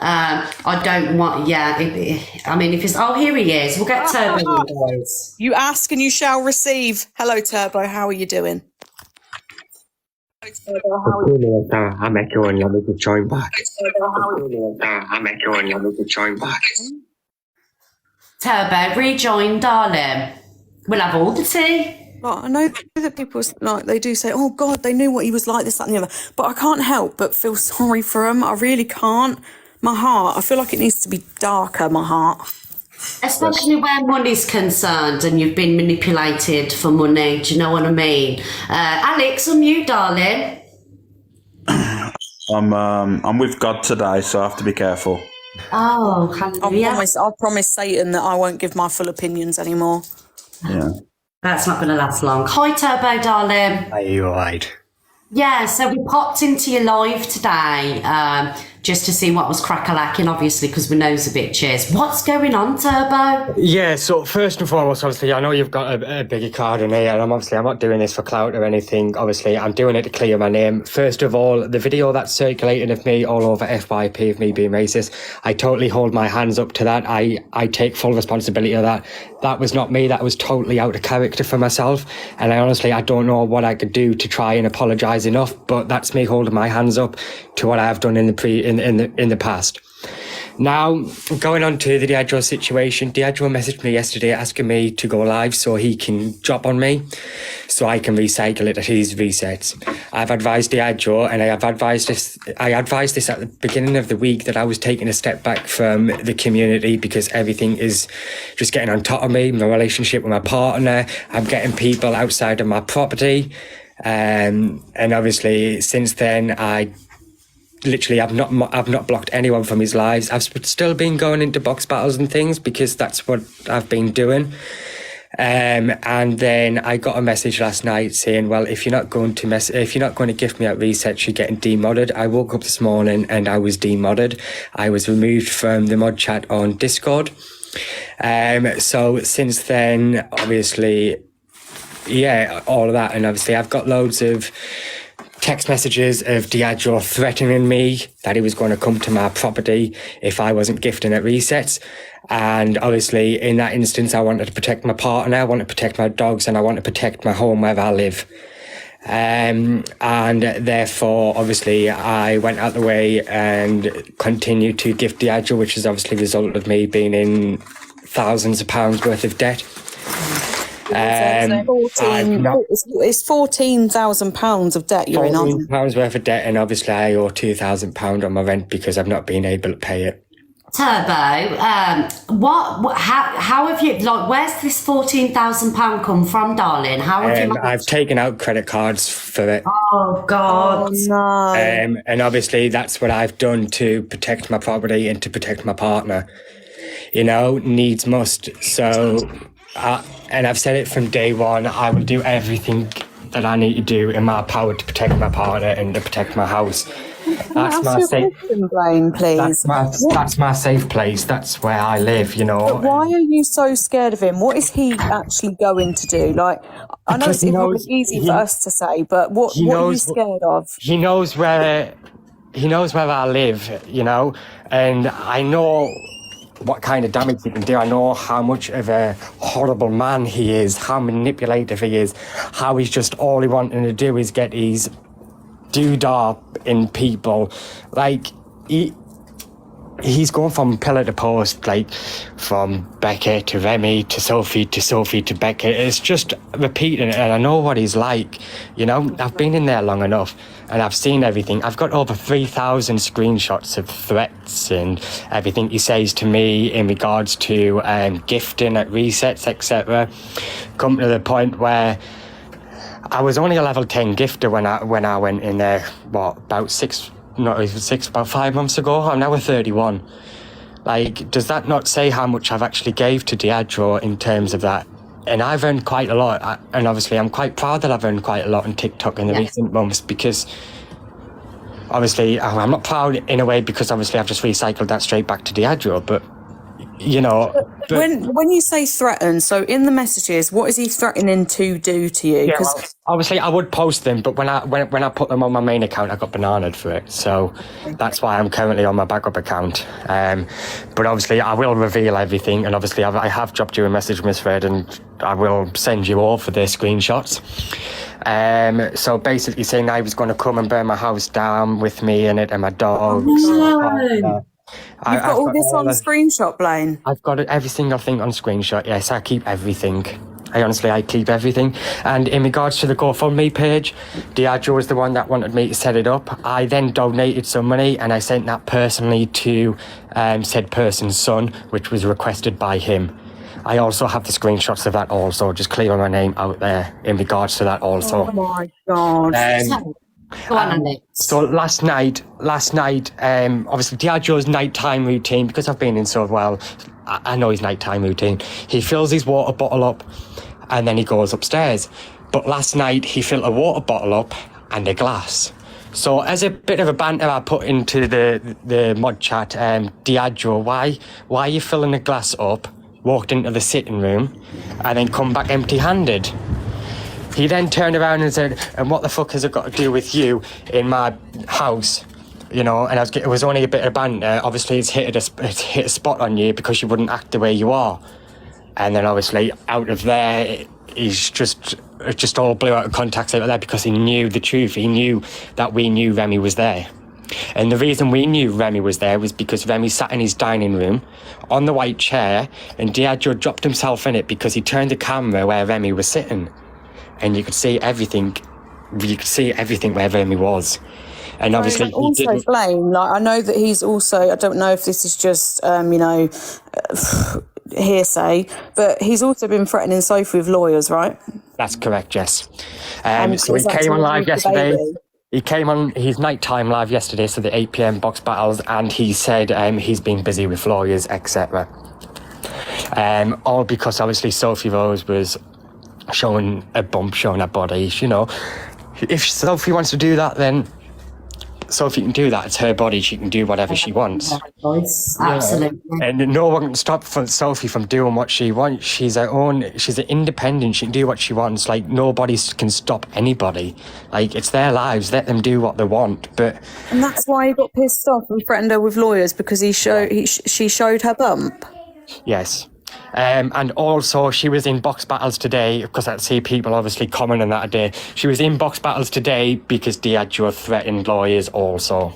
[SPEAKER 2] I don't want, I mean, if it's, oh, here he is. We'll get Turbo in, guys.
[SPEAKER 3] You ask and you shall receive. Hello, Turbo. How are you doing?
[SPEAKER 6] I'm echoing. Let me just join back. I'm echoing. Let me just join back.
[SPEAKER 2] Turbo, rejoin, darling. We'll have all the tea.
[SPEAKER 3] Like, I know that people like they do say, "Oh God, they knew what he was like, this, that, and the other." But I can't help but feel sorry for him. I really can't. My heart, I feel like it needs to be darker. My heart.
[SPEAKER 2] Especially where money's concerned and you've been manipulated for money. Do you know what I mean? Alex, unmute, darling.
[SPEAKER 7] I'm with God today, so I have to be careful.
[SPEAKER 2] Oh, hallelujah.
[SPEAKER 3] I'll promise Satan that I won't give my full opinions anymore.
[SPEAKER 7] Yeah.
[SPEAKER 2] That's not going to last long. Hi, Turbo, darling.
[SPEAKER 8] Are you alright?
[SPEAKER 2] Yeah, so we popped into your live today just to see what was crack-a-lacking, obviously, because we knows a bitches. What's going on, Turbo?
[SPEAKER 8] Yeah, so first and foremost, obviously, I know you've got a bigger card in here, and I'm not doing this for clout or anything. Obviously, I'm doing it to clear my name. First of all, the video that's circulating of me all over FYP of me being racist, I totally hold my hands up to that. I take full responsibility of that. That was not me. That was totally out of character for myself. And I don't know what I could do to try and apologise enough, but that's me holding my hands up to what I've done in the past. Now, going on to the Diageo situation, Diageo messaged me yesterday asking me to go live so he can drop on me, so I can recycle it at his resets. I've advised Diageo, and I advised this at the beginning of the week, that I was taking a step back from the community because everything is just getting on top of me, my relationship with my partner. I'm getting people outside of my property. And obviously since then I've not blocked anyone from his lives. I've still been going into box battles and things because that's what I've been doing. And then I got a message last night saying, well, if you're not going to gift me at resets, you're getting demodded. I woke up this morning and I was demodded. I was removed from the mod chat on Discord. So since then, obviously, yeah, all of that. And obviously I've got loads of text messages of Diageo threatening me that he was going to come to my property if I wasn't gifting at resets. And obviously in that instance, I wanted to protect my partner, I want to protect my dogs, and I want to protect my home where I live. And therefore, obviously, I went out the way and continued to gift Diageo, which has obviously resulted of me being in thousands of pounds worth of debt.
[SPEAKER 3] It's £14,000 of debt you're in, aren't you?
[SPEAKER 8] £14 worth of debt, and obviously I owe £2,000 on my rent because I've not been able to pay it.
[SPEAKER 2] Turbo, how have you, like, where's this £14,000 come from, darling? How have you managed?
[SPEAKER 8] I've taken out credit cards for it.
[SPEAKER 2] Oh, God.
[SPEAKER 3] Oh, no.
[SPEAKER 8] And obviously that's what I've done to protect my property and to protect my partner. You know, needs must. So, and I've said it from day one, I will do everything that I need to do in my power to protect my partner and to protect my house. That's my safe
[SPEAKER 3] Blaine, please.
[SPEAKER 8] That's my safe place. That's where I live, you know.
[SPEAKER 3] But why are you so scared of him? What is he actually going to do? Like, I know
[SPEAKER 8] Because
[SPEAKER 3] it's easy for us to say, but what are you scared of?
[SPEAKER 8] He knows where I live, you know, and I know what kind of damage he can do. I know how much of a horrible man he is, how manipulative he is, how he's just all he wanting to do is get his doodah in people. Like, he's going from pillar to post, like from Becca to Remy to Sophie to Becca. It's just repeating it, and I know what he's like, you know. I've been in there long enough and I've seen everything. I've got over 3,000 screenshots of threats and everything he says to me in regards to gifting at resets, etc. Come to the point where I was only a level 10 gifter when I went in there, about 5 months ago. I'm now a 31. Like, does that not say how much I've actually gave to Diageo in terms of that? And I've earned quite a lot, and obviously I'm quite proud that I've earned quite a lot on TikTok in the recent months, because obviously I'm not proud in a way because obviously I've just recycled that straight back to Diageo, but you know. But
[SPEAKER 3] when you say threaten, so in the messages, what is he threatening to do to you?
[SPEAKER 8] yeah, well, obviously I would post them, but when I put them on my main account, I got bananaed for it. So that's why I'm currently on my backup account. But obviously I will reveal everything, and obviously I have dropped you a message, Miss Fred, and I will send you all for their screenshots. So basically saying I was going to come and burn my house down with me in it and my dogs.
[SPEAKER 3] You've got all this on screenshot, Blaine.
[SPEAKER 8] I've got every single thing on screenshot. Yes, I keep everything. I keep everything. And in regards to the GoFundMe page, Diageo was the one that wanted me to set it up. I then donated some money and I sent that personally to said person's son, which was requested by him. I also have the screenshots of that also, just clearing my name out there in regards to that also.
[SPEAKER 3] Oh my God.
[SPEAKER 2] Go on, Alex.
[SPEAKER 8] So last night, obviously Diageo's nighttime routine, because I've been in so well, I know his nighttime routine. He fills his water bottle up and then he goes upstairs. But last night he filled a water bottle up and a glass. So as a bit of a banter I put into the mod chat, Diageo, why are you filling a glass up, walked into the sitting room and then come back empty-handed? He then turned around and said, and what the fuck has it got to do with you in my house? You know, and it was only a bit of banter. Obviously, it's hit a spot on you because you wouldn't act the way you are. And then obviously, out of there, he's it just all blew out of context out of there because he knew the truth. He knew that we knew Remy was there. And the reason we knew Remy was there was because Remy sat in his dining room on the white chair and Diageo dropped himself in it because he turned the camera where Remy was sitting. And you could see everything. You could see everything where Remy was, and obviously
[SPEAKER 3] also Blaine. Like I know that he's also. I don't know if this is just hearsay, but he's also been threatening Sophie with lawyers, right?
[SPEAKER 8] That's correct. Yes. So he came on live yesterday. He came on his nighttime live yesterday, so the 8 p.m. box battles, and he said he's been busy with lawyers, etc. All because obviously Sophie Rose was showing a bump, showing her body. You know, if Sophie wants to do that, then Sophie can do that. It's her body. She can do whatever she wants.
[SPEAKER 2] Absolutely.
[SPEAKER 8] And no one can stop Sophie from doing what she wants. She's her own. She's an independent. She can do what she wants. Like nobody can stop anybody. Like it's their lives. Let them do what they want.
[SPEAKER 3] And that's why he got pissed off and threatened her with lawyers because she showed her bump.
[SPEAKER 8] Yes. And also she was in box battles today because I see people obviously commenting that day. She was in box battles today because Diageo threatened lawyers also.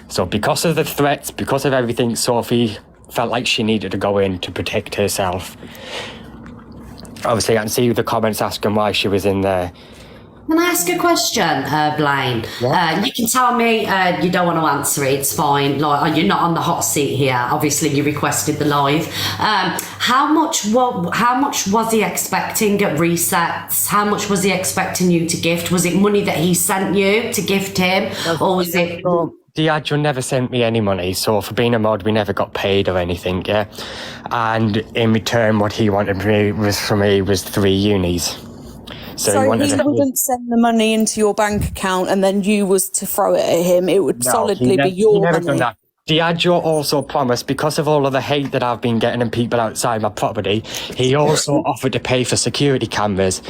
[SPEAKER 8] So because of the threats, because of everything, Sophie felt like she needed to go in to protect herself. Obviously I can see the comments asking why she was in there.
[SPEAKER 2] Can I ask a question, Blaine? You can tell me you don't want to answer it. It's fine. Like you're not on the hot seat here. Obviously, you requested the live. How much was he expecting at resets? How much was he expecting you to gift? Was it money that he sent you to gift him, or was it?
[SPEAKER 8] Diageo never sent me any money, so for being a mod, we never got paid or anything. Yeah, and in return, what he wanted from me was 3 unis.
[SPEAKER 3] So he wouldn't send the money into your bank account and then you was to throw it at him. It would solidly be your money.
[SPEAKER 8] Done that. Diageo also promised, because of all of the hate that I've been getting and people outside my property, he also offered to pay for security cameras.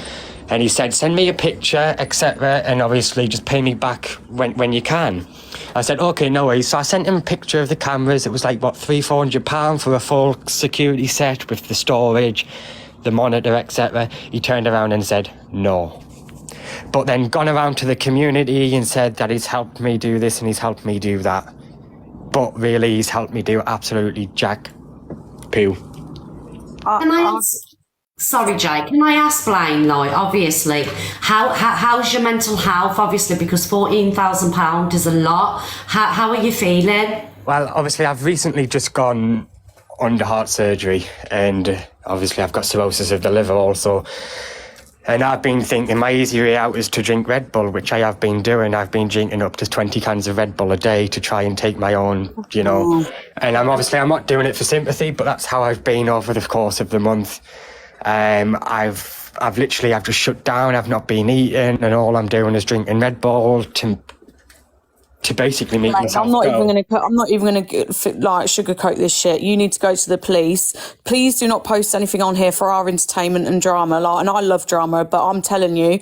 [SPEAKER 8] And he said, send me a picture, etc. and obviously just pay me back when you can. I said, okay, no worries. So I sent him a picture of the cameras. It was like, what, £300-400 for a full security set with the storage, the monitor, etc. He turned around and said no, but then gone around to the community and said that he's helped me do this and he's helped me do that, but really he's helped me do absolutely jack poo.
[SPEAKER 2] Can I ask, sorry Jay, can I ask Blaine, like obviously how's your mental health, obviously, because £14,000 is a lot. How are you feeling?
[SPEAKER 8] Well, obviously I've recently just gone under heart surgery and obviously I've got cirrhosis of the liver also, and I've been thinking my easy way out is to drink Red Bull, which I have been doing. I've been drinking up to 20 cans of Red Bull a day to try and take my own, you know, and I'm not doing it for sympathy, but that's how I've been over the course of the month. I've just shut down. I've not been eating, and all I'm doing is drinking Red Bull to basically make myself
[SPEAKER 3] I'm not even going to like sugarcoat this shit. You need to go to the police. Please do not post anything on here for our entertainment and drama. Like, and I love drama, but I'm telling you,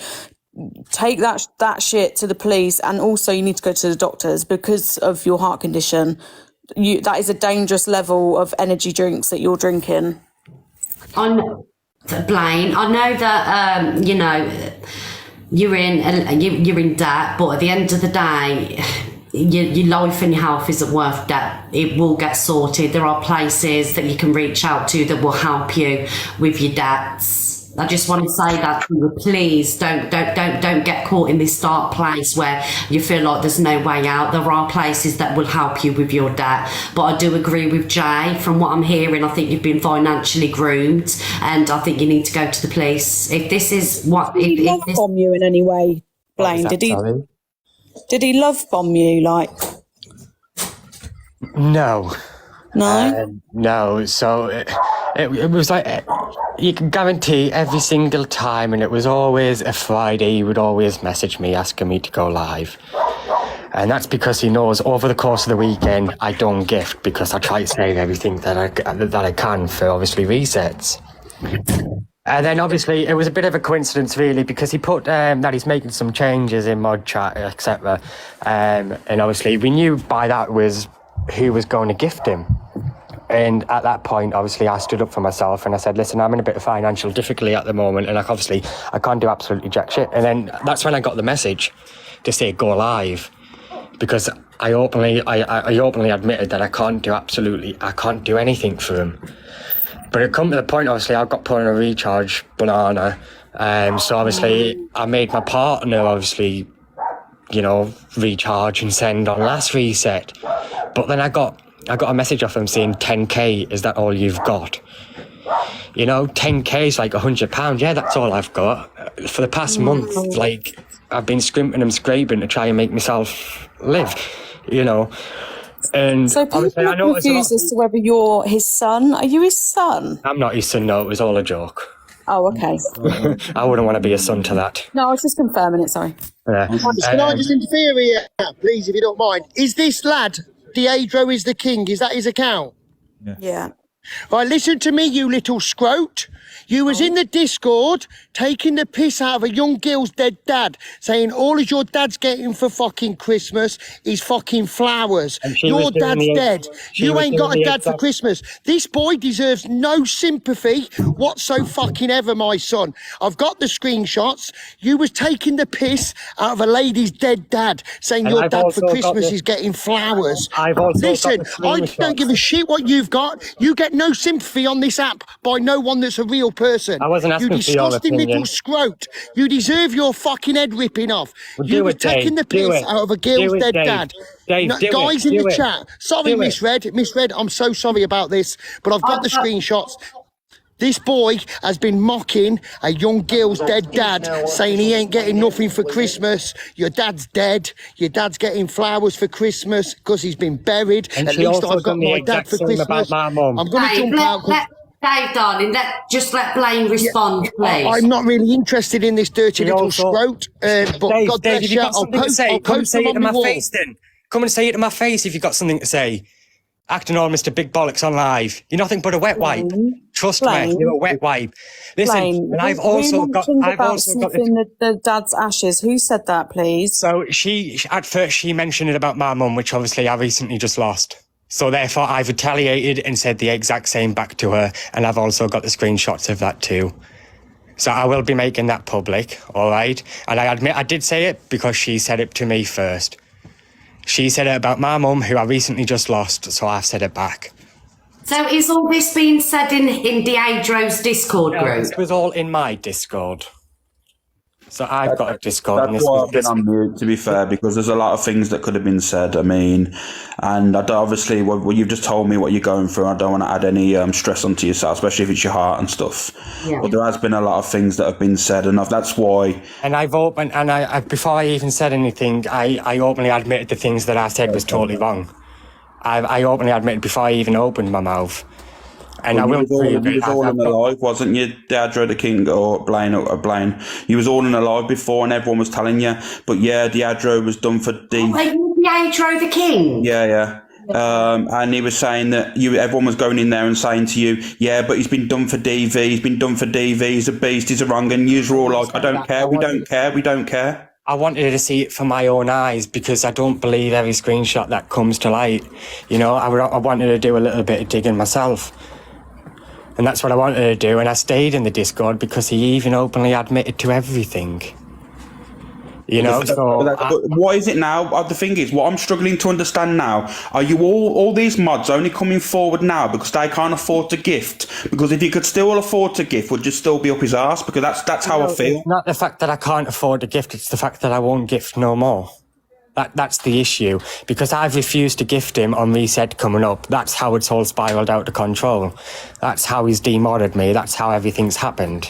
[SPEAKER 3] take that shit to the police, and also you need to go to the doctors because of your heart condition. That is a dangerous level of energy drinks that you're drinking.
[SPEAKER 2] On Blaine, I know that you're in debt, but at the end of the day, your life and your health isn't worth that. It will get sorted. There are places that you can reach out to that will help you with your debts. I just want to say that to you. Please don't get caught in this dark place where you feel like there's no way out. There are places that will help you with your debt. But I do agree with Jay. From what I'm hearing, I think you've been financially groomed, and I think you need to go to the police. If this is what...
[SPEAKER 3] Did he love bomb you in any way, Blaine? Did he love bomb you, like?
[SPEAKER 8] No.
[SPEAKER 3] No?
[SPEAKER 8] No, so it was like, you can guarantee every single time, and it was always a Friday, he would always message me asking me to go live. And that's because he knows over the course of the weekend, I don't gift because I try to save everything that I can for obviously resets. And then obviously it was a bit of a coincidence really, because he put that he's making some changes in mod chat, etc. And obviously we knew by that was who was going to gift him. And at that point, obviously, I stood up for myself and I said, listen, I'm in a bit of financial difficulty at the moment, and I can't do absolutely jack shit. And then that's when I got the message to say go live, because I openly admitted that I can't do anything for him. But it come to the point, obviously, I got put on a recharge banana. So obviously, I made my partner, obviously, recharge and send on last reset. But then I got a message off him saying 10k, is that all you've got? 10k is like £100. Yeah, that's all I've got. For the past month, like, I've been scrimping and scraping to try and make myself live, And
[SPEAKER 3] so people are confused as to whether you're his son. Are you his son?
[SPEAKER 8] I'm not his son, no, it was all a joke.
[SPEAKER 3] Oh, okay.
[SPEAKER 8] I wouldn't want to be a son to that.
[SPEAKER 3] No, I was just confirming it, sorry.
[SPEAKER 8] Yeah.
[SPEAKER 9] Can I just interfere here, please, if you don't mind? Is this lad, Deidro is the king, is that his account?
[SPEAKER 3] Yeah.
[SPEAKER 9] Right, listen to me, you little scrote. You was in the Discord taking the piss out of a young girl's dead dad, saying all as your dad's getting for fucking Christmas is fucking flowers. Your dad's dead. You ain't got a dad for Christmas. This boy deserves no sympathy whatsoever, my son. I've got the screenshots. You was taking the piss out of a lady's dead dad, saying your dad for Christmas is getting flowers. Listen, I don't give a shit what you've got. You get no sympathy on this app by no one that's a real person.
[SPEAKER 8] I wasn't asking
[SPEAKER 9] you
[SPEAKER 8] for your
[SPEAKER 9] disgusting
[SPEAKER 8] opinion.
[SPEAKER 9] little scrote. You deserve your fucking head ripping off.
[SPEAKER 8] Well,
[SPEAKER 9] you were taking the piss out of a girl's dead dad. Guys in the chat. Sorry, Misread, I'm so sorry about this, but I've got the screenshots. This boy has been mocking a young girl's dead dad, saying he ain't getting nothing for Christmas. Your dad's dead. Your dad's getting flowers for Christmas because he's been buried.
[SPEAKER 8] And
[SPEAKER 9] at least I've got my dad for Christmas. I'm going to jump out.
[SPEAKER 2] Dave, darling, let Blaine respond, please.
[SPEAKER 9] I'm not really interested in this dirty little scrote. But
[SPEAKER 8] Dave,
[SPEAKER 9] God bless you.
[SPEAKER 8] I'll post them on my face then. Come and say it to my face if you've got something to say. Acting all Mr. Big Bollocks on live. You're nothing but a wet wipe. Trust me, you're a wet wipe. Listen, and I've also got
[SPEAKER 3] the dad's ashes. Who said that, please?
[SPEAKER 8] So she at first she mentioned it about my mum, which obviously I recently just lost. So therefore I've retaliated and said the exact same back to her, and I've also got the screenshots of that too. So I will be making that public, all right? And I admit I did say it because she said it to me first. She said it about my mum, who I recently just lost, so I've said it back.
[SPEAKER 2] So is all this being said in Deidro's Discord group?
[SPEAKER 8] This was all in my Discord. So I've got a Discord.
[SPEAKER 7] That's why I've been on mute, to be fair, because there's a lot of things that could have been said. I mean, and obviously, well, you've just told me what you're going through. I don't want to add any stress onto yourself, especially if it's your heart and stuff. Yeah. But there has been a lot of things that have been said, and that's why.
[SPEAKER 8] And I've opened, and I before I even said anything, I openly admitted the things that I said was totally wrong. I openly admitted before I even opened my mouth. And
[SPEAKER 7] well, you was all in a live, wasn't you, Deidro the King or Blaine? You was all in a live before, and everyone was telling you. But yeah, Deidro was done for
[SPEAKER 2] Deidro the King.
[SPEAKER 7] Yeah. And he was saying that everyone was going in there and saying to you, yeah, but he's been done for DV. He's been done for DV. He's a beast. He's a wrong. And you were all like, I don't care. We don't care. We don't care.
[SPEAKER 8] I wanted to see it for my own eyes because I don't believe every screenshot that comes to light. I wanted to do a little bit of digging myself. And that's what I wanted to do, and I stayed in the Discord because he even openly admitted to everything. You know,
[SPEAKER 7] what is it now? The thing is, what I'm struggling to understand now, are you all these mods only coming forward now because they can't afford to gift? Because if you could still afford to gift, would you still be up his arse? Because that's how I feel.
[SPEAKER 8] It's not the fact that I can't afford a gift, it's the fact that I won't gift no more. That's the issue. Because I've refused to gift him on Reset coming up. That's how it's all spiraled out of control. That's how he's demodded me. That's how everything's happened.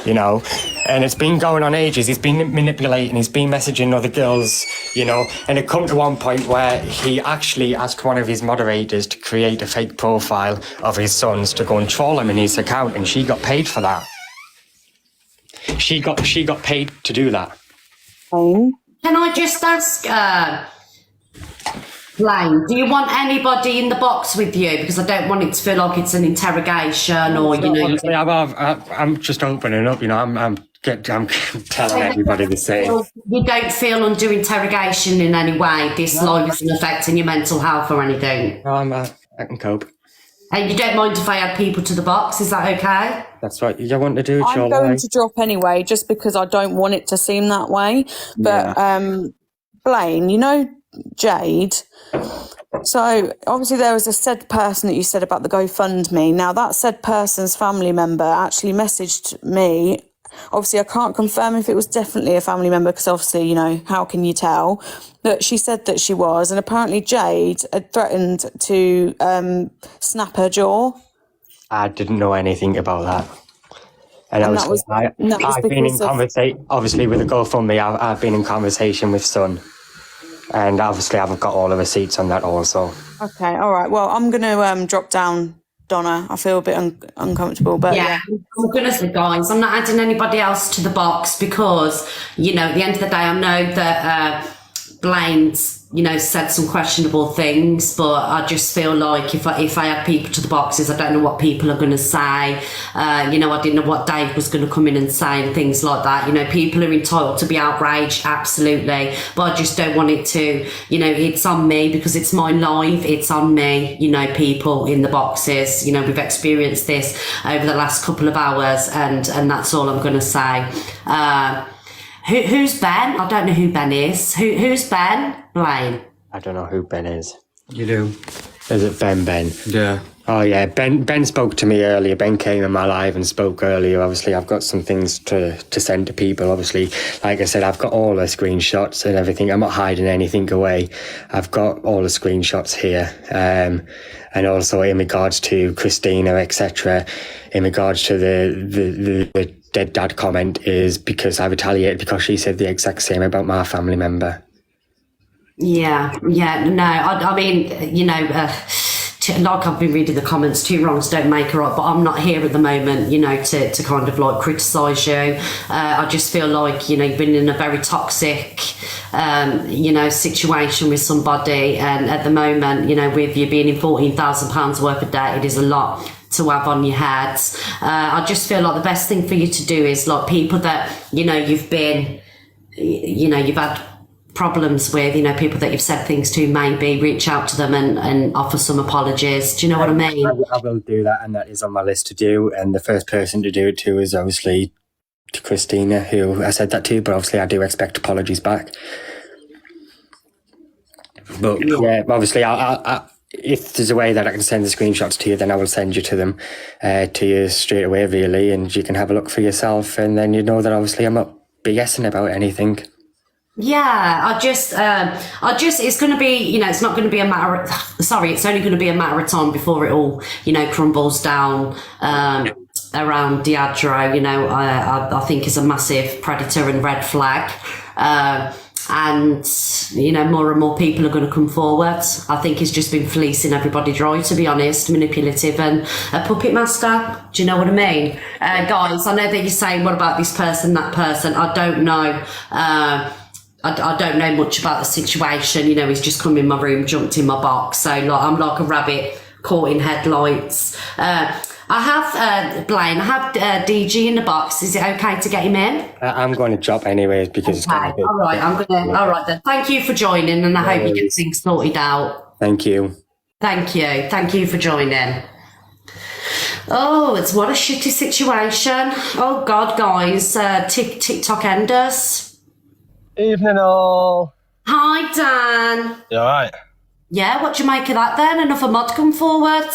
[SPEAKER 8] You know, and it's been going on ages. He's been manipulating, he's been messaging other girls, you know, and it come to one point where he actually asked one of his moderators to create a fake profile of his sons to go and troll him in his account, and she got paid for that. She got paid to do that.
[SPEAKER 2] Can I just ask, Blaine, do you want anybody in the box with you? Because I don't want it to feel like it's an interrogation or, you know...
[SPEAKER 8] Honestly, I'm just opening up, you know, I'm telling everybody the same.
[SPEAKER 2] You don't feel under interrogation in any way? This live isn't affecting your mental health or anything?
[SPEAKER 8] No, I can cope.
[SPEAKER 2] And you don't mind if I add people to the box, is that okay?
[SPEAKER 8] That's right, you want to do it
[SPEAKER 3] I'm going to drop anyway, just because I don't want it to seem that way. But, Blaine, you know Jade... So obviously there was a said person that you said about the GoFundMe. Now that said person's family member actually messaged me. Obviously I can't confirm if it was definitely a family member because obviously, you know, how can you tell? But she said that she was, and apparently Jade had threatened to snap her jaw.
[SPEAKER 8] I didn't know anything about that. And I've been in conversation, obviously with the GoFundMe, I've been in conversation with Son. And obviously I've got all the receipts on that also.
[SPEAKER 3] Okay, all right. Well, I'm going to drop down, Donna. I feel a bit uncomfortable, but...
[SPEAKER 2] Yeah, I'm going to say, guys, I'm not adding anybody else to the box because, you know, at the end of the day, I know that Blaine's, you know, said some questionable things, but I just feel like if I add people to the boxes, I don't know what people are going to say. You know, I didn't know what Dave was going to come in and say and things like that. You know, people are entitled to be outraged, absolutely. But I just don't want it to, you know, it's on me because it's my live. It's on me, you know, people in the boxes. You know, we've experienced this over the last couple of hours and that's all I'm going to say. Who's Ben? I don't know who Ben is. Who's Ben? Blaine.
[SPEAKER 8] I don't know who Ben is.
[SPEAKER 6] You do?
[SPEAKER 8] Is it Ben?
[SPEAKER 6] Yeah.
[SPEAKER 8] Oh yeah, Ben spoke to me earlier. Ben came in my live and spoke earlier. Obviously, I've got some things to send to people. Obviously, like I said, I've got all the screenshots and everything. I'm not hiding anything away. I've got all the screenshots here. And also in regards to Christina, etc., in regards to the dead dad comment is because I retaliated because she said the exact same about my family member.
[SPEAKER 2] Yeah, no, I mean, you know, like I've been reading the comments, two wrongs don't make a right, but I'm not here at the moment, you know, to kind of like criticise you. I just feel like, you know, you've been in a very toxic, you know, situation with somebody, and at the moment, you know, with you being in £14,000 worth of debt, it is a lot to have on your head. I just feel like the best thing for you to do is like people that, you know, you've been, you know, you've had problems with, you know, people that you've said things to, maybe reach out to them and offer some apologies. Do you know what I mean?
[SPEAKER 8] I will do that, and that is on my list to do. And the first person to do it to is obviously to Christina, who I said that to, but obviously I do expect apologies back. But yeah, obviously I if there's a way that I can send the screenshots to you, then I will send you to them to you straight away, really, and you can have a look for yourself, and then you know that obviously I'm not BSing about anything.
[SPEAKER 2] Yeah, I just, it's going to be, you know, it's not going to be a matter of, sorry, it's only going to be a matter of time before it all, you know, crumbles down around Deidre, you know, I think is a massive predator and red flag. And, you know, more and more people are going to come forward. I think he's just been fleecing everybody dry, to be honest, manipulative and a puppet master. Do you know what I mean? Guys, I know that you're saying, what about this person, that person? I don't know. I don't know much about the situation. You know, he's just come in my room, jumped in my box. So like, I'm like a rabbit caught in headlights. I have, Blaine, I have DG in the box. Is it okay to get him in?
[SPEAKER 8] I'm going to drop anyways because...
[SPEAKER 2] Okay, all right, all right then. Thank you for joining, and I hope you get things sorted out.
[SPEAKER 8] Thank you.
[SPEAKER 2] Thank you for joining. Oh, it's what a shitty situation. Oh God, guys, TikTok enders.
[SPEAKER 10] Evening all.
[SPEAKER 2] Hi, Dan.
[SPEAKER 10] You alright?
[SPEAKER 2] Yeah, what do you make of that then? Another mod come forward?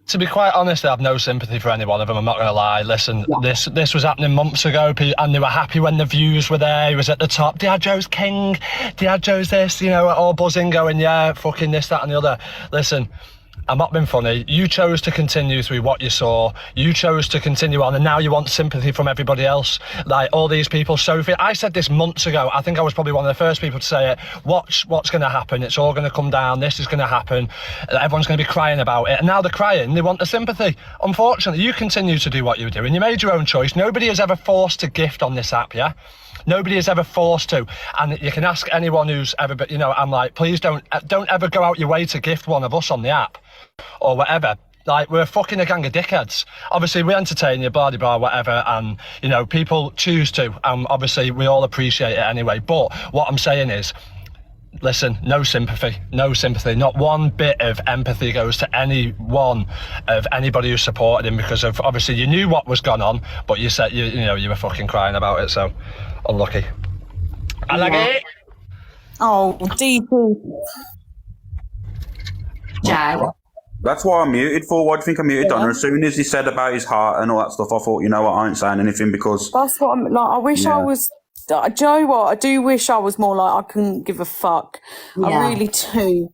[SPEAKER 10] To be quite honest, I have no sympathy for any one of them. I'm not going to lie. Listen, this was happening months ago, and they were happy when the views were there. He was at the top. Diageo's king. Diageo's this, you know, all buzzing, going, yeah, fucking this, that, and the other. Listen, I'm not being funny. You chose to continue through what you saw. You chose to continue on, and now you want sympathy from everybody else. Like all these people. Sophie, I said this months ago. I think I was probably one of the first people to say it. What's going to happen? It's all going to come down. This is going to happen. Everyone's going to be crying about it. And now they're crying. They want the sympathy. Unfortunately, you continue to do what you were doing. You made your own choice. Nobody is ever forced to gift on this app, yeah? Nobody is ever forced to, and you can ask anyone who's ever, you know, I'm like, please don't ever go out your way to gift one of us on the app, or whatever. Like, we're fucking a gang of dickheads. Obviously, we entertain you, blah, blah, blah, whatever, and, you know, people choose to, and obviously, we all appreciate it anyway. But what I'm saying is, listen, no sympathy. Not one bit of empathy goes to any one of anybody who supported him, because of, obviously, you knew what was going on, but you said, you know, you were fucking crying about it, so unlucky. I like it.
[SPEAKER 3] Oh, DP.
[SPEAKER 2] Joe.
[SPEAKER 7] That's why I muted for. Why do you think I muted Donna? As soon as he said about his heart and all that stuff, I thought, you know what, I ain't saying anything because...
[SPEAKER 3] That's what I'm like. I wish I was... Do you know what? I do wish I was more like, I couldn't give a fuck.
[SPEAKER 2] Yeah.
[SPEAKER 3] I really do.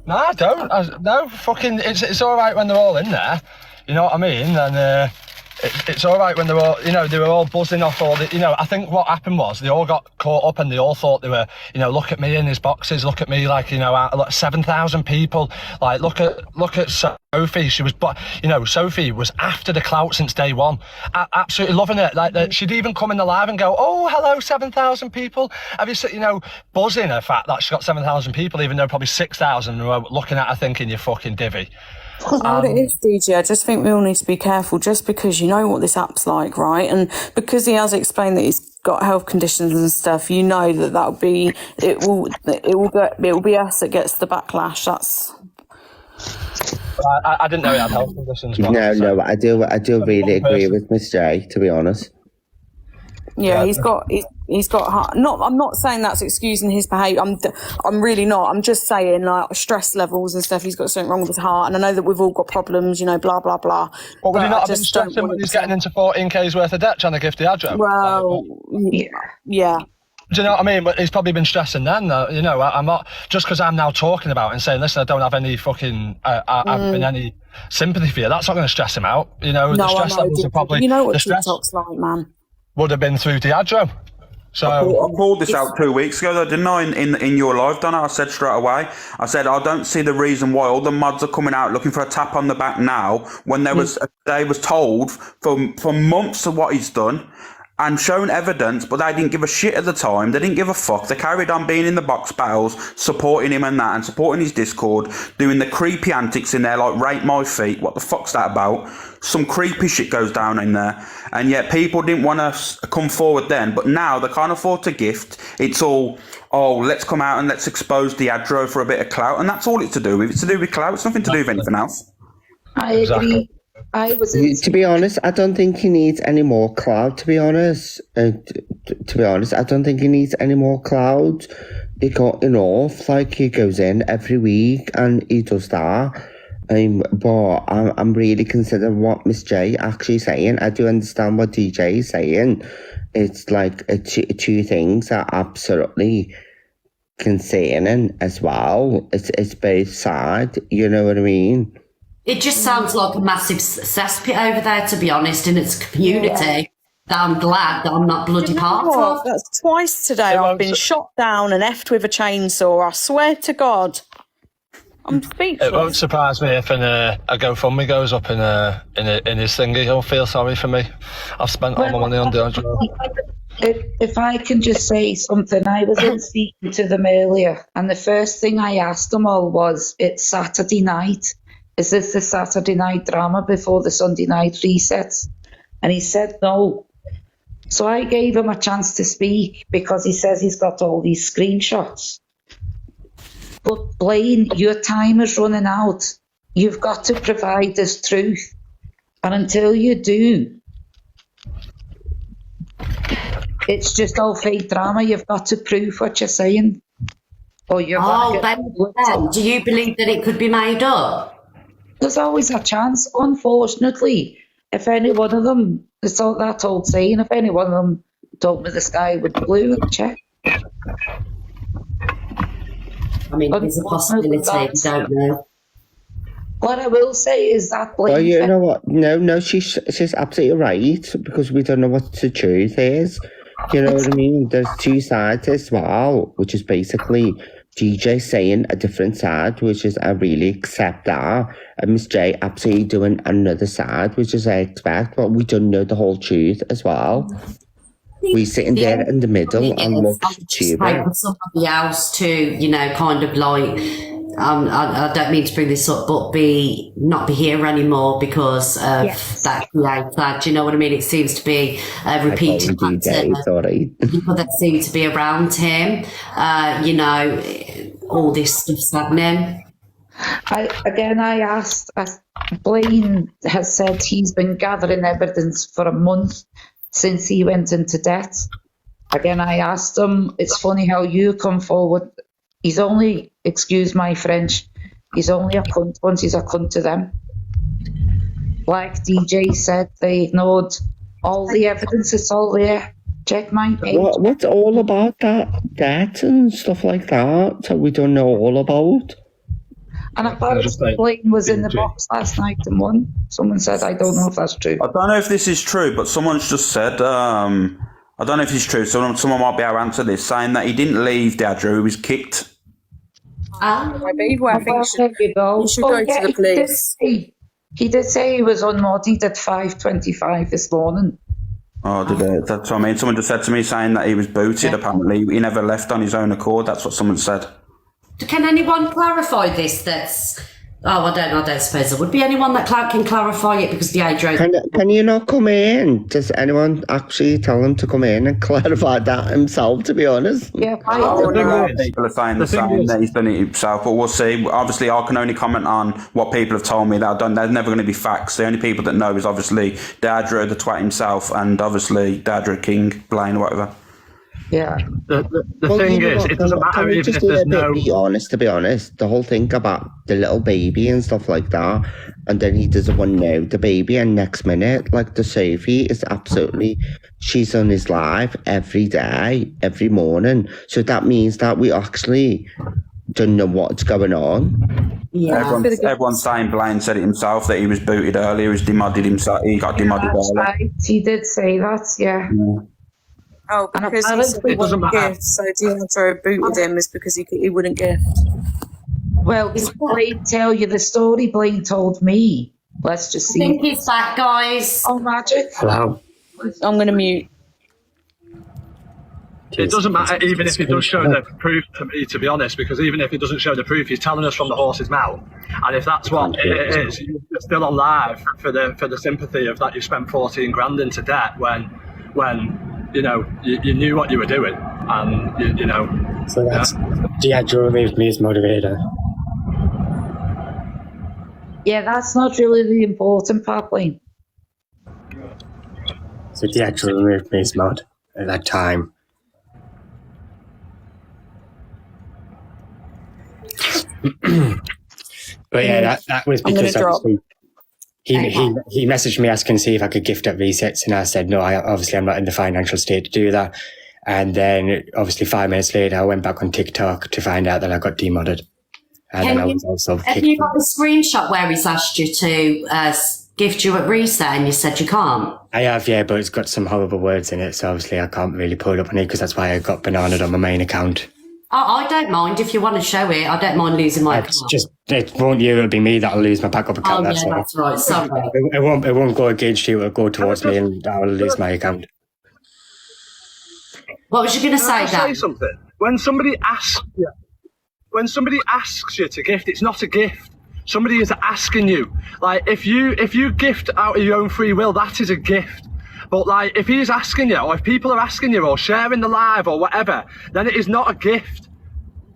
[SPEAKER 10] No, I don't. No, fucking, it's all right when they're all in there. You know what I mean? And it's all right when they're all, you know, they were all buzzing off all the, you know, I think what happened was they all got caught up and they all thought they were, you know, look at me in his boxes, look at me, like, you know, 7,000 people, like, look at Sophie. She was, you know, Sophie was after the clout since day one, absolutely loving it. Like, she'd even come in the live and go, oh, hello, 7,000 people. Have you seen, you know, buzzing the fact that she got 7,000 people, even though probably 6,000 were looking at her thinking, you fucking divvy.
[SPEAKER 3] What it is, DJ, I just think we all need to be careful, just because you know what this app's like, right? And because he has explained that he's got health conditions and stuff, you know it will be us that gets the backlash. That's...
[SPEAKER 10] I didn't know he had health conditions.
[SPEAKER 6] No, I do really agree with Miss J, to be honest.
[SPEAKER 3] Yeah, he's got heart. I'm not saying that's excusing his behaviour. I'm really not. I'm just saying, like, stress levels and stuff. He's got something wrong with his heart, and I know that we've all got problems. You know, blah blah blah.
[SPEAKER 10] Well, would he not have been stressing when he's getting into 14K's worth of debt trying to gift Diageo?
[SPEAKER 3] Well, yeah.
[SPEAKER 10] Do you know what I mean? But he's probably been stressing then. You know, I'm not, just because I'm now talking about it and saying, listen, I don't have any fucking, I haven't been any sympathy for you. That's not going to stress him out. You know, the stress levels are probably,
[SPEAKER 3] you know what
[SPEAKER 10] the stress
[SPEAKER 3] TikTok's like, man.
[SPEAKER 10] Would have been through Diageo. So
[SPEAKER 7] I called this out 2 weeks ago, though, didn't I? In your live, Donna, I said straight away. I said I don't see the reason why all the mods are coming out looking for a tap on the back now when they was told for months of what he's done and shown evidence, but they didn't give a shit at the time. They didn't give a fuck. They carried on being in the box battles, supporting him and that, and supporting his Discord, doing the creepy antics in there, like rape my feet. What the fuck's that about? Some creepy shit goes down in there. And yet people didn't want to come forward then, but now they can't afford to gift. It's all, oh, let's come out and let's expose Diageo for a bit of clout. And that's all it's to do with. It's to do with clout. It's nothing to do with anything else.
[SPEAKER 11] I agree.
[SPEAKER 6] To be honest, I don't think he needs any more clout, to be honest. To be honest, I don't think he needs any more clout. He got enough. Like, he goes in every week and he does that. But I'm really considering what Miss J actually saying. I do understand what DJ is saying. It's like two things are absolutely concerning as well. It's both sad, you know what I mean?
[SPEAKER 2] It just sounds like a massive cesspit over there, to be honest, in its community. That I'm glad that I'm not bloody part of.
[SPEAKER 3] That's twice today I've been shot down and effed with a chainsaw. I swear to God. I'm speechless.
[SPEAKER 10] It won't surprise me if a GoFundMe goes up in his thingy. He'll feel sorry for me. I've spent all my money on Diageo.
[SPEAKER 11] If I can just say something, I was in speaking to them earlier, and the first thing I asked them all was, it's Saturday night. Is this the Saturday night drama before the Sunday night resets? And he said no. So I gave him a chance to speak because he says he's got all these screenshots. But Blaine, your time is running out. You've got to provide this truth. And until you do, it's just all fake drama. You've got to prove what you're saying. Or you're
[SPEAKER 2] Oh, Ben, do you believe that it could be made up?
[SPEAKER 11] There's always a chance. Unfortunately, if any one of them, it's all that old saying, if any one of them told me the sky was blue, I'd check.
[SPEAKER 2] I mean, there's a possibility, we don't know.
[SPEAKER 11] What I will say is that
[SPEAKER 6] Well, you know what? No, she's absolutely right, because we don't know what the truth is. You know what I mean? There's two sides as well, which is basically DJ saying a different side, which is I really accept that, and Miss J absolutely doing another side, which is I expect, but we don't know the whole truth as well. We sitting there in the middle and look stupid.
[SPEAKER 2] For somebody else to, you know, kind of like, I don't mean to bring this up, but not be here anymore because of that creator. Do you know what I mean? It seems to be a repeated pattern. People that seem to be around him, you know, all this stuff's happening.
[SPEAKER 11] I asked, Blaine has said he's been gathering evidence for a month since he went into debt. Again, I asked him, it's funny how you come forward. He's only, excuse my French, he's only a cunt once he's a cunt to them. Like DJ said, they ignored all the evidence, it's all there. Check my page.
[SPEAKER 6] What's all about that debt and stuff like that that we don't know all about?
[SPEAKER 11] And apparently Blaine was in the box last night and won. Someone said, I don't know if that's true.
[SPEAKER 7] I don't know if this is true, but someone's just said, I don't know if it's true, someone might be able to answer this, saying that he didn't leave Deidre, he was kicked.
[SPEAKER 3] Maybe. Well, I think you should go to the police.
[SPEAKER 11] He did say he was unmodied at 5:25 this morning.
[SPEAKER 7] Oh, did it? That's what I mean. Someone just said to me saying that he was booted, apparently. He never left on his own accord, that's what someone said.
[SPEAKER 2] Can anyone clarify this? I don't suppose there would be anyone that can clarify it because Deidre...
[SPEAKER 6] Can you not come in? Does anyone actually tell him to come in and clarify that himself, to be honest?
[SPEAKER 11] Yeah,
[SPEAKER 7] people are saying the same, that he's done it himself, but we'll see. Obviously, I can only comment on what people have told me that I've done. There's never going to be facts. The only people that know is obviously Deidre, the twat himself, and obviously Deidre King, Blaine, whatever.
[SPEAKER 11] Yeah.
[SPEAKER 10] The thing is, it doesn't matter even if there's no...
[SPEAKER 6] To be honest, the whole thing about the little baby and stuff like that, and then he doesn't want to know the baby, and next minute, like the Sophie is absolutely, she's on his live every day, every morning. So that means that we actually don't know what's going on.
[SPEAKER 2] Yeah.
[SPEAKER 7] Everyone's saying Blaine said it himself that he was booted earlier, he demodded himself, he got demodded earlier.
[SPEAKER 11] Right. He did say that, yeah.
[SPEAKER 3] Oh, because he wouldn't gift, so Deidre booted him is because he wouldn't gift.
[SPEAKER 11] Well, did Blaine tell you the story Blaine told me? Let's just see.
[SPEAKER 2] I think it's that, guys.
[SPEAKER 11] Oh, magic.
[SPEAKER 8] Hello.
[SPEAKER 3] I'm going to mute.
[SPEAKER 10] It doesn't matter even if he does show the proof to me, to be honest, because even if he doesn't show the proof, he's telling us from the horse's mouth. And if that's what it is, you're still on live for the sympathy of that you spent 14 grand into debt when you know, you knew what you were doing, and you know.
[SPEAKER 8] So that's Deidre removed me as moderator.
[SPEAKER 11] Yeah, that's not really the important part, Blaine.
[SPEAKER 8] So Deidre removed me as mod at that time. But yeah, that was because obviously he messaged me asking to see if I could gift up resets, and I said no. I'm not in the financial state to do that. And then obviously 5 minutes later, I went back on TikTok to find out that I got demodded. And then I was also
[SPEAKER 2] have you got the screenshot where he's asked you to gift you at reset and you said you can't?
[SPEAKER 8] I have, yeah, but it's got some horrible words in it, so obviously I can't really pull it up on it because that's why I got bananaed on my main account.
[SPEAKER 2] I don't mind if you want to show it. I don't mind losing my account.
[SPEAKER 8] It won't you, it'll be me that'll lose my backup account.
[SPEAKER 2] Oh, yeah, that's right. Sorry.
[SPEAKER 8] It won't go against you, it'll go towards me and I'll lose my account.
[SPEAKER 2] What was you going to say, Dan?
[SPEAKER 10] Say something. When somebody asks you to gift, it's not a gift. Somebody is asking you. Like, if you gift out of your own free will, that is a gift. But like, if he's asking you, or if people are asking you, or sharing the live, or whatever, then it is not a gift.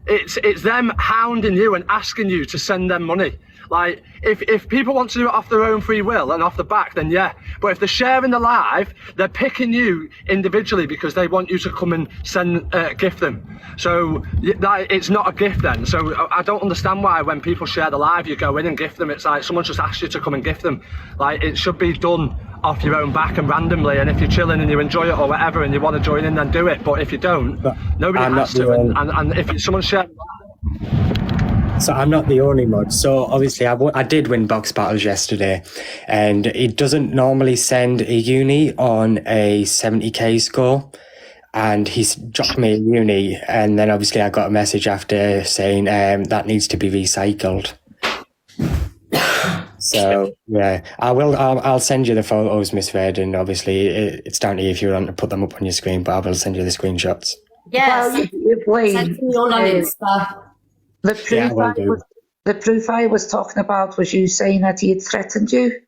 [SPEAKER 10] It's them hounding you and asking you to send them money. Like, if people want to do it off their own free will and off the back, then yeah. But if they're sharing the live, they're picking you individually because they want you to come and gift them. So it's not a gift then. So I don't understand why when people share the live, you go in and gift them. It's like someone just asked you to come and gift them. Like, it should be done off your own back and randomly, and if you're chilling and you enjoy it or whatever and you want to join in, then do it. But if you don't, nobody has to. And if someone shares,
[SPEAKER 8] so I'm not the only mod. So obviously I did win box battles yesterday, and it doesn't normally send a uni on a 70k score, and he's dropped me a uni, and then obviously I got a message after saying that needs to be recycled. So yeah, I'll send you the photos, Miss Red, and obviously it's down to you if you want to put them up on your screen, but I will send you the screenshots.
[SPEAKER 2] Yes.
[SPEAKER 11] Wayne,
[SPEAKER 2] Send me all on Insta.
[SPEAKER 11] the proof I was talking about was you saying that he had threatened you.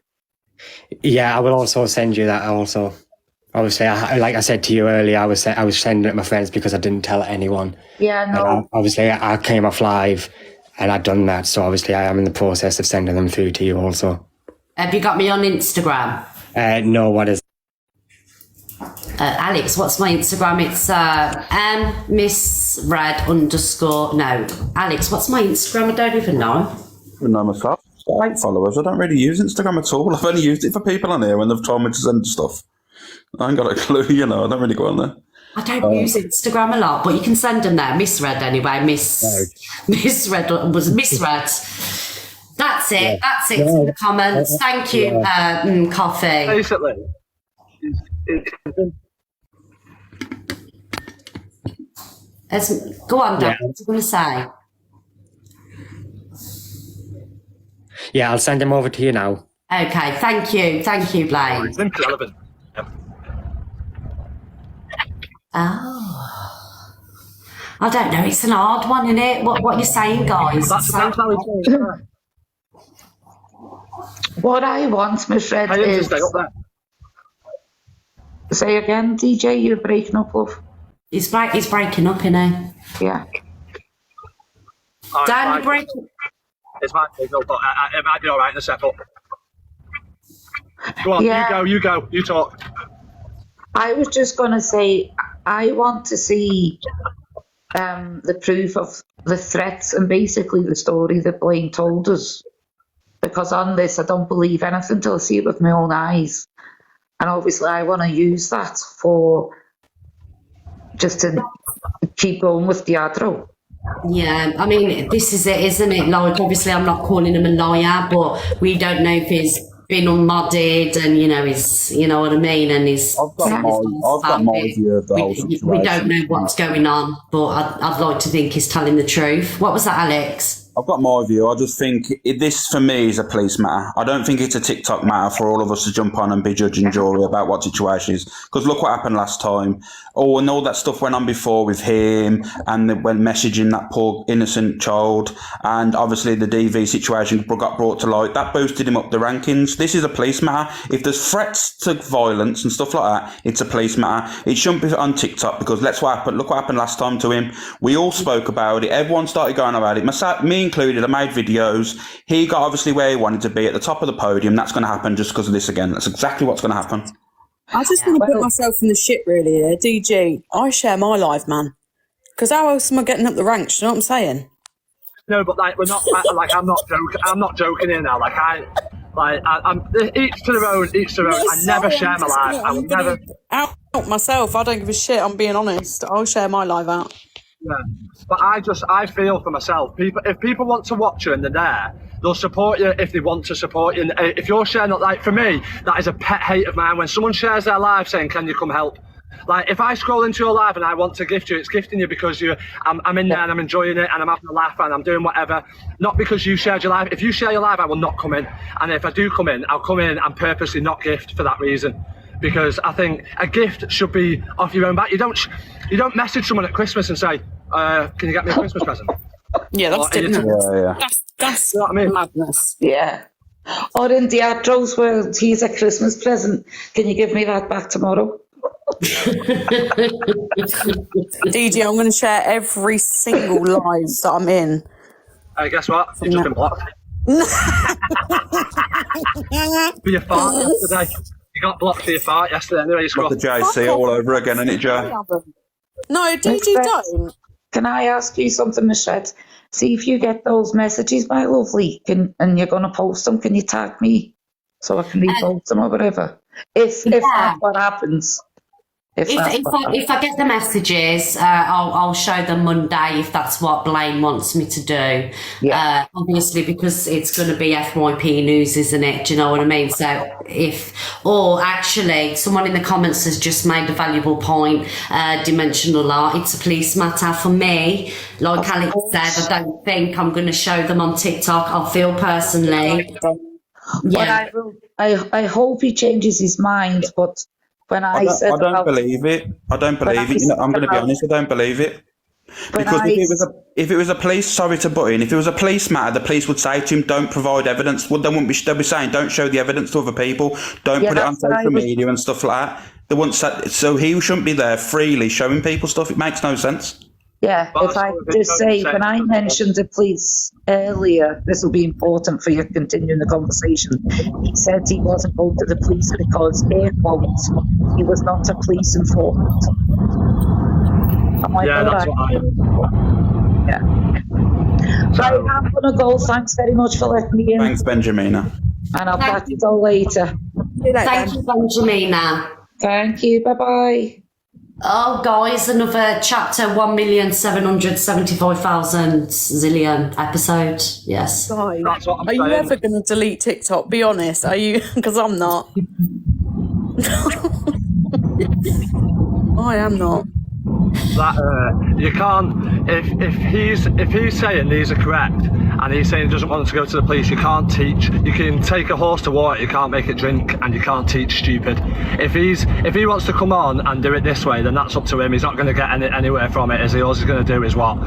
[SPEAKER 8] Yeah, I will also send you that also. Obviously, like I said to you earlier, I was sending it to my friends because I didn't tell anyone.
[SPEAKER 11] Yeah, no.
[SPEAKER 8] Obviously, I came off live and I'd done that, so obviously I am in the process of sending them through to you also.
[SPEAKER 2] Have you got me on Instagram?
[SPEAKER 8] No, what is
[SPEAKER 2] Alex, what's my Instagram? It's Miss Red _ no. Alex, what's my Instagram? I don't even know.
[SPEAKER 7] I know myself. 8 followers. I don't really use Instagram at all. I've only used it for people on here when they've told me to send stuff. I ain't got a clue, I don't really go on there.
[SPEAKER 2] I don't use Instagram a lot, but you can send them there. Miss Red anyway. Miss Red was Miss Red. That's it. Yeah. That's it in the comments. Thank you, Coffee.
[SPEAKER 10] Basically.
[SPEAKER 2] Go on, Dan. What are you going to say?
[SPEAKER 8] Yeah, I'll send them over to you now.
[SPEAKER 2] Okay, thank you. Thank you, Blaine.
[SPEAKER 10] It's irrelevant.
[SPEAKER 2] Oh. I don't know. It's an hard one, isn't it? What are you saying, guys?
[SPEAKER 11] What I want, Miss Red, is...
[SPEAKER 10] Stay up there.
[SPEAKER 11] Say again, DJ, you're breaking up, love.
[SPEAKER 2] He's breaking up, innit?
[SPEAKER 11] Yeah.
[SPEAKER 2] Dan, you're breaking...
[SPEAKER 10] It's my signal, but it might be all right in the setup. Go on, yeah. You go, you talk.
[SPEAKER 11] I was just going to say, I want to see the proof of the threats and basically the story that Blaine told us. Because on this, I don't believe anything till I see it with my own eyes. And obviously, I want to use that for just to keep going with the Adro.
[SPEAKER 2] Yeah, I mean, this is it, isn't it? Like, obviously, I'm not calling him a liar, but we don't know if he's been unmodded and, you know what I mean? And he's...
[SPEAKER 7] I've got my view of the whole situation.
[SPEAKER 2] We don't know what's going on, but I'd like to think he's telling the truth. What was that, Alex?
[SPEAKER 7] I've got my view. I just think this, for me, is a police matter. I don't think it's a TikTok matter for all of us to jump on and be judge and jury about what situation is. Because look what happened last time. Oh, and all that stuff went on before with him and when messaging that poor innocent child. And obviously the DV situation got brought to light. That boosted him up the rankings. This is a police matter. If there's threats to violence and stuff like that, it's a police matter. It shouldn't be on TikTok because look what happened last time to him. We all spoke about it. Everyone started going about it. Me included. I made videos. He got obviously where he wanted to be at the top of the podium. That's going to happen just because of this again. That's exactly what's going to happen.
[SPEAKER 3] I just want to put myself in the shit really here. DG, I share my life, man. Because how else am I getting up the ranks? You know what I'm saying?
[SPEAKER 10] No, but like we're not like I'm not joking here now. I'm each to their own. I never share my life. I will never
[SPEAKER 3] out myself. I don't give a shit. I'm being honest. I'll share my life out.
[SPEAKER 10] Yeah, but I feel for myself. If people want to watch you and they're there, they'll support you if they want to support you. And if you're sharing, like for me, that is a pet hate of mine. When someone shares their live saying, "Can you come help?" Like if I scroll into your live and I want to gift you, it's gifting you because I'm in there and I'm enjoying it and I'm having a laugh and I'm doing whatever. Not because you shared your live. If you share your live, I will not come in. And if I do come in, I'll come in and purposely not gift for that reason. Because I think a gift should be off your own back. You don't message someone at Christmas and say, "Can you get me a Christmas present?"
[SPEAKER 3] Yeah, that's different. That's
[SPEAKER 10] you know what I mean?
[SPEAKER 3] Madness.
[SPEAKER 11] Yeah. Or in the Adro's world, he's a Christmas present. Can you give me that back tomorrow?
[SPEAKER 3] DJ, I'm going to share every single live that I'm in.
[SPEAKER 10] Hey, guess what? You've just been blocked. For your fart yesterday. You got blocked for your fart yesterday anyway,
[SPEAKER 7] Got the JC all over again, isn't it, Joe?
[SPEAKER 3] No, DG don't.
[SPEAKER 11] Can I ask you something, Michelle? See if you get those messages, my lovely, and you're going to post them, can you tag me so I can repost them or whatever? If that's what happens.
[SPEAKER 2] If I get the messages, I'll show them Monday if that's what Blaine wants me to do.
[SPEAKER 11] Yeah.
[SPEAKER 2] Obviously, because it's going to be FYP news, isn't it? Do you know what I mean? So or actually, someone in the comments has just made a valuable point. Dimensional art, it's a police matter for me. Like Alex said, I don't think I'm going to show them on TikTok. I feel personally.
[SPEAKER 11] Yeah. But I hope he changes his mind, but. When I
[SPEAKER 7] don't believe it. I don't believe it. I'm going to be honest. I don't believe it. Because if it was a police, sorry to butt in, if it was a police matter, the police would say to him, "Don't provide evidence." Well, they'll be saying, "Don't show the evidence to other people. Don't put it on social media and stuff like that." They wouldn't say, so he shouldn't be there freely showing people stuff. It makes no sense.
[SPEAKER 11] Yeah, if I could just say, when I mentioned the police earlier, this will be important for you continuing the conversation. He said he wasn't going to the police because, air quotes, he was not a police informant.
[SPEAKER 10] That's what I.
[SPEAKER 11] Yeah. Right, I'm going to go. Thanks very much for letting me in.
[SPEAKER 7] Thanks, Benjamina.
[SPEAKER 11] And I'll catch you all later.
[SPEAKER 2] Thank you, Benjamina.
[SPEAKER 11] Thank you. Bye-bye.
[SPEAKER 2] Oh, guys, another chapter 1,775,000 zillion episode. Yes.
[SPEAKER 3] Guys, are you ever going to delete TikTok? Be honest. Are you? Because I'm not. I am not.
[SPEAKER 10] That you can't. If he's saying these are correct, and he's saying he doesn't want to go to the police, you can't teach. You can take a horse to water, you can't make it drink, and you can't teach stupid. If he wants to come on and do it this way, then that's up to him. He's not going to get anywhere from it, is he? All he's going to do is what?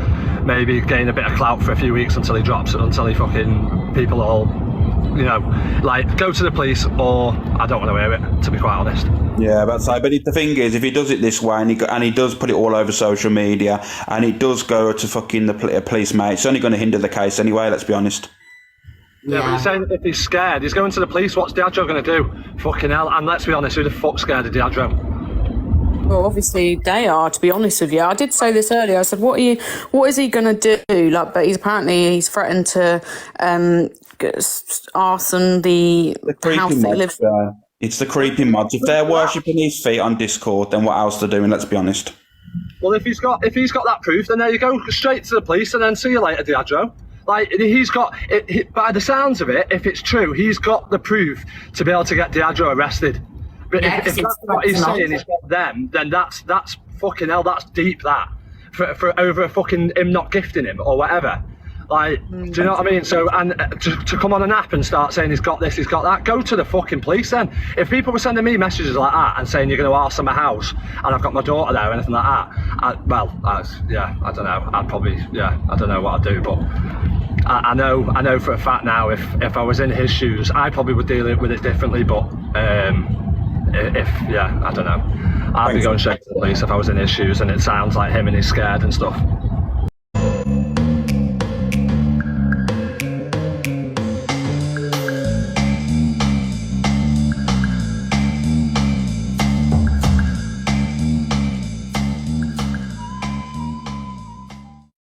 [SPEAKER 10] Maybe gain a bit of clout for a few weeks until he drops it, until he fucking people all, like go to the police, or I don't want to hear it, to be quite honest.
[SPEAKER 7] Yeah, but the thing is, if he does it this way and he does put it all over social media and he does go to fucking the police, mate, it's only going to hinder the case anyway. Let's be honest.
[SPEAKER 10] Yeah, but he's saying if he's scared, he's going to the police. What's Diageo going to do? Fucking hell! And let's be honest, who the fuck's scared of Diageo?
[SPEAKER 3] Well, obviously they are. To be honest with you, I did say this earlier. I said, "What is he going to do?" Like, but he's threatened to arson the house that he lives.
[SPEAKER 7] It's the creepy mods. If they're worshipping his feet on Discord, then what else they're doing? Let's be honest.
[SPEAKER 10] Well, if he's got that proof, then there you go, straight to the police, and then see you later, Diageo. Like, he's got it, by the sounds of it, if it's true, he's got the proof to be able to get Diageo arrested. But if that's what he's saying, he's got them, then that's fucking hell. That's deep. That for over fucking him not gifting him or whatever. Like, do you know what I mean? So, and to come on an app and start saying he's got this, he's got that, go to the fucking police then. If people were sending me messages like that and saying you're going to arson my house and I've got my daughter there or anything like that, I don't know. I'd probably, I don't know what I'd do, but I know for a fact now if I was in his shoes, I probably would deal with it differently, but I don't know. I'd be going straight to the police if I was in his shoes and it sounds like him and he's scared and stuff.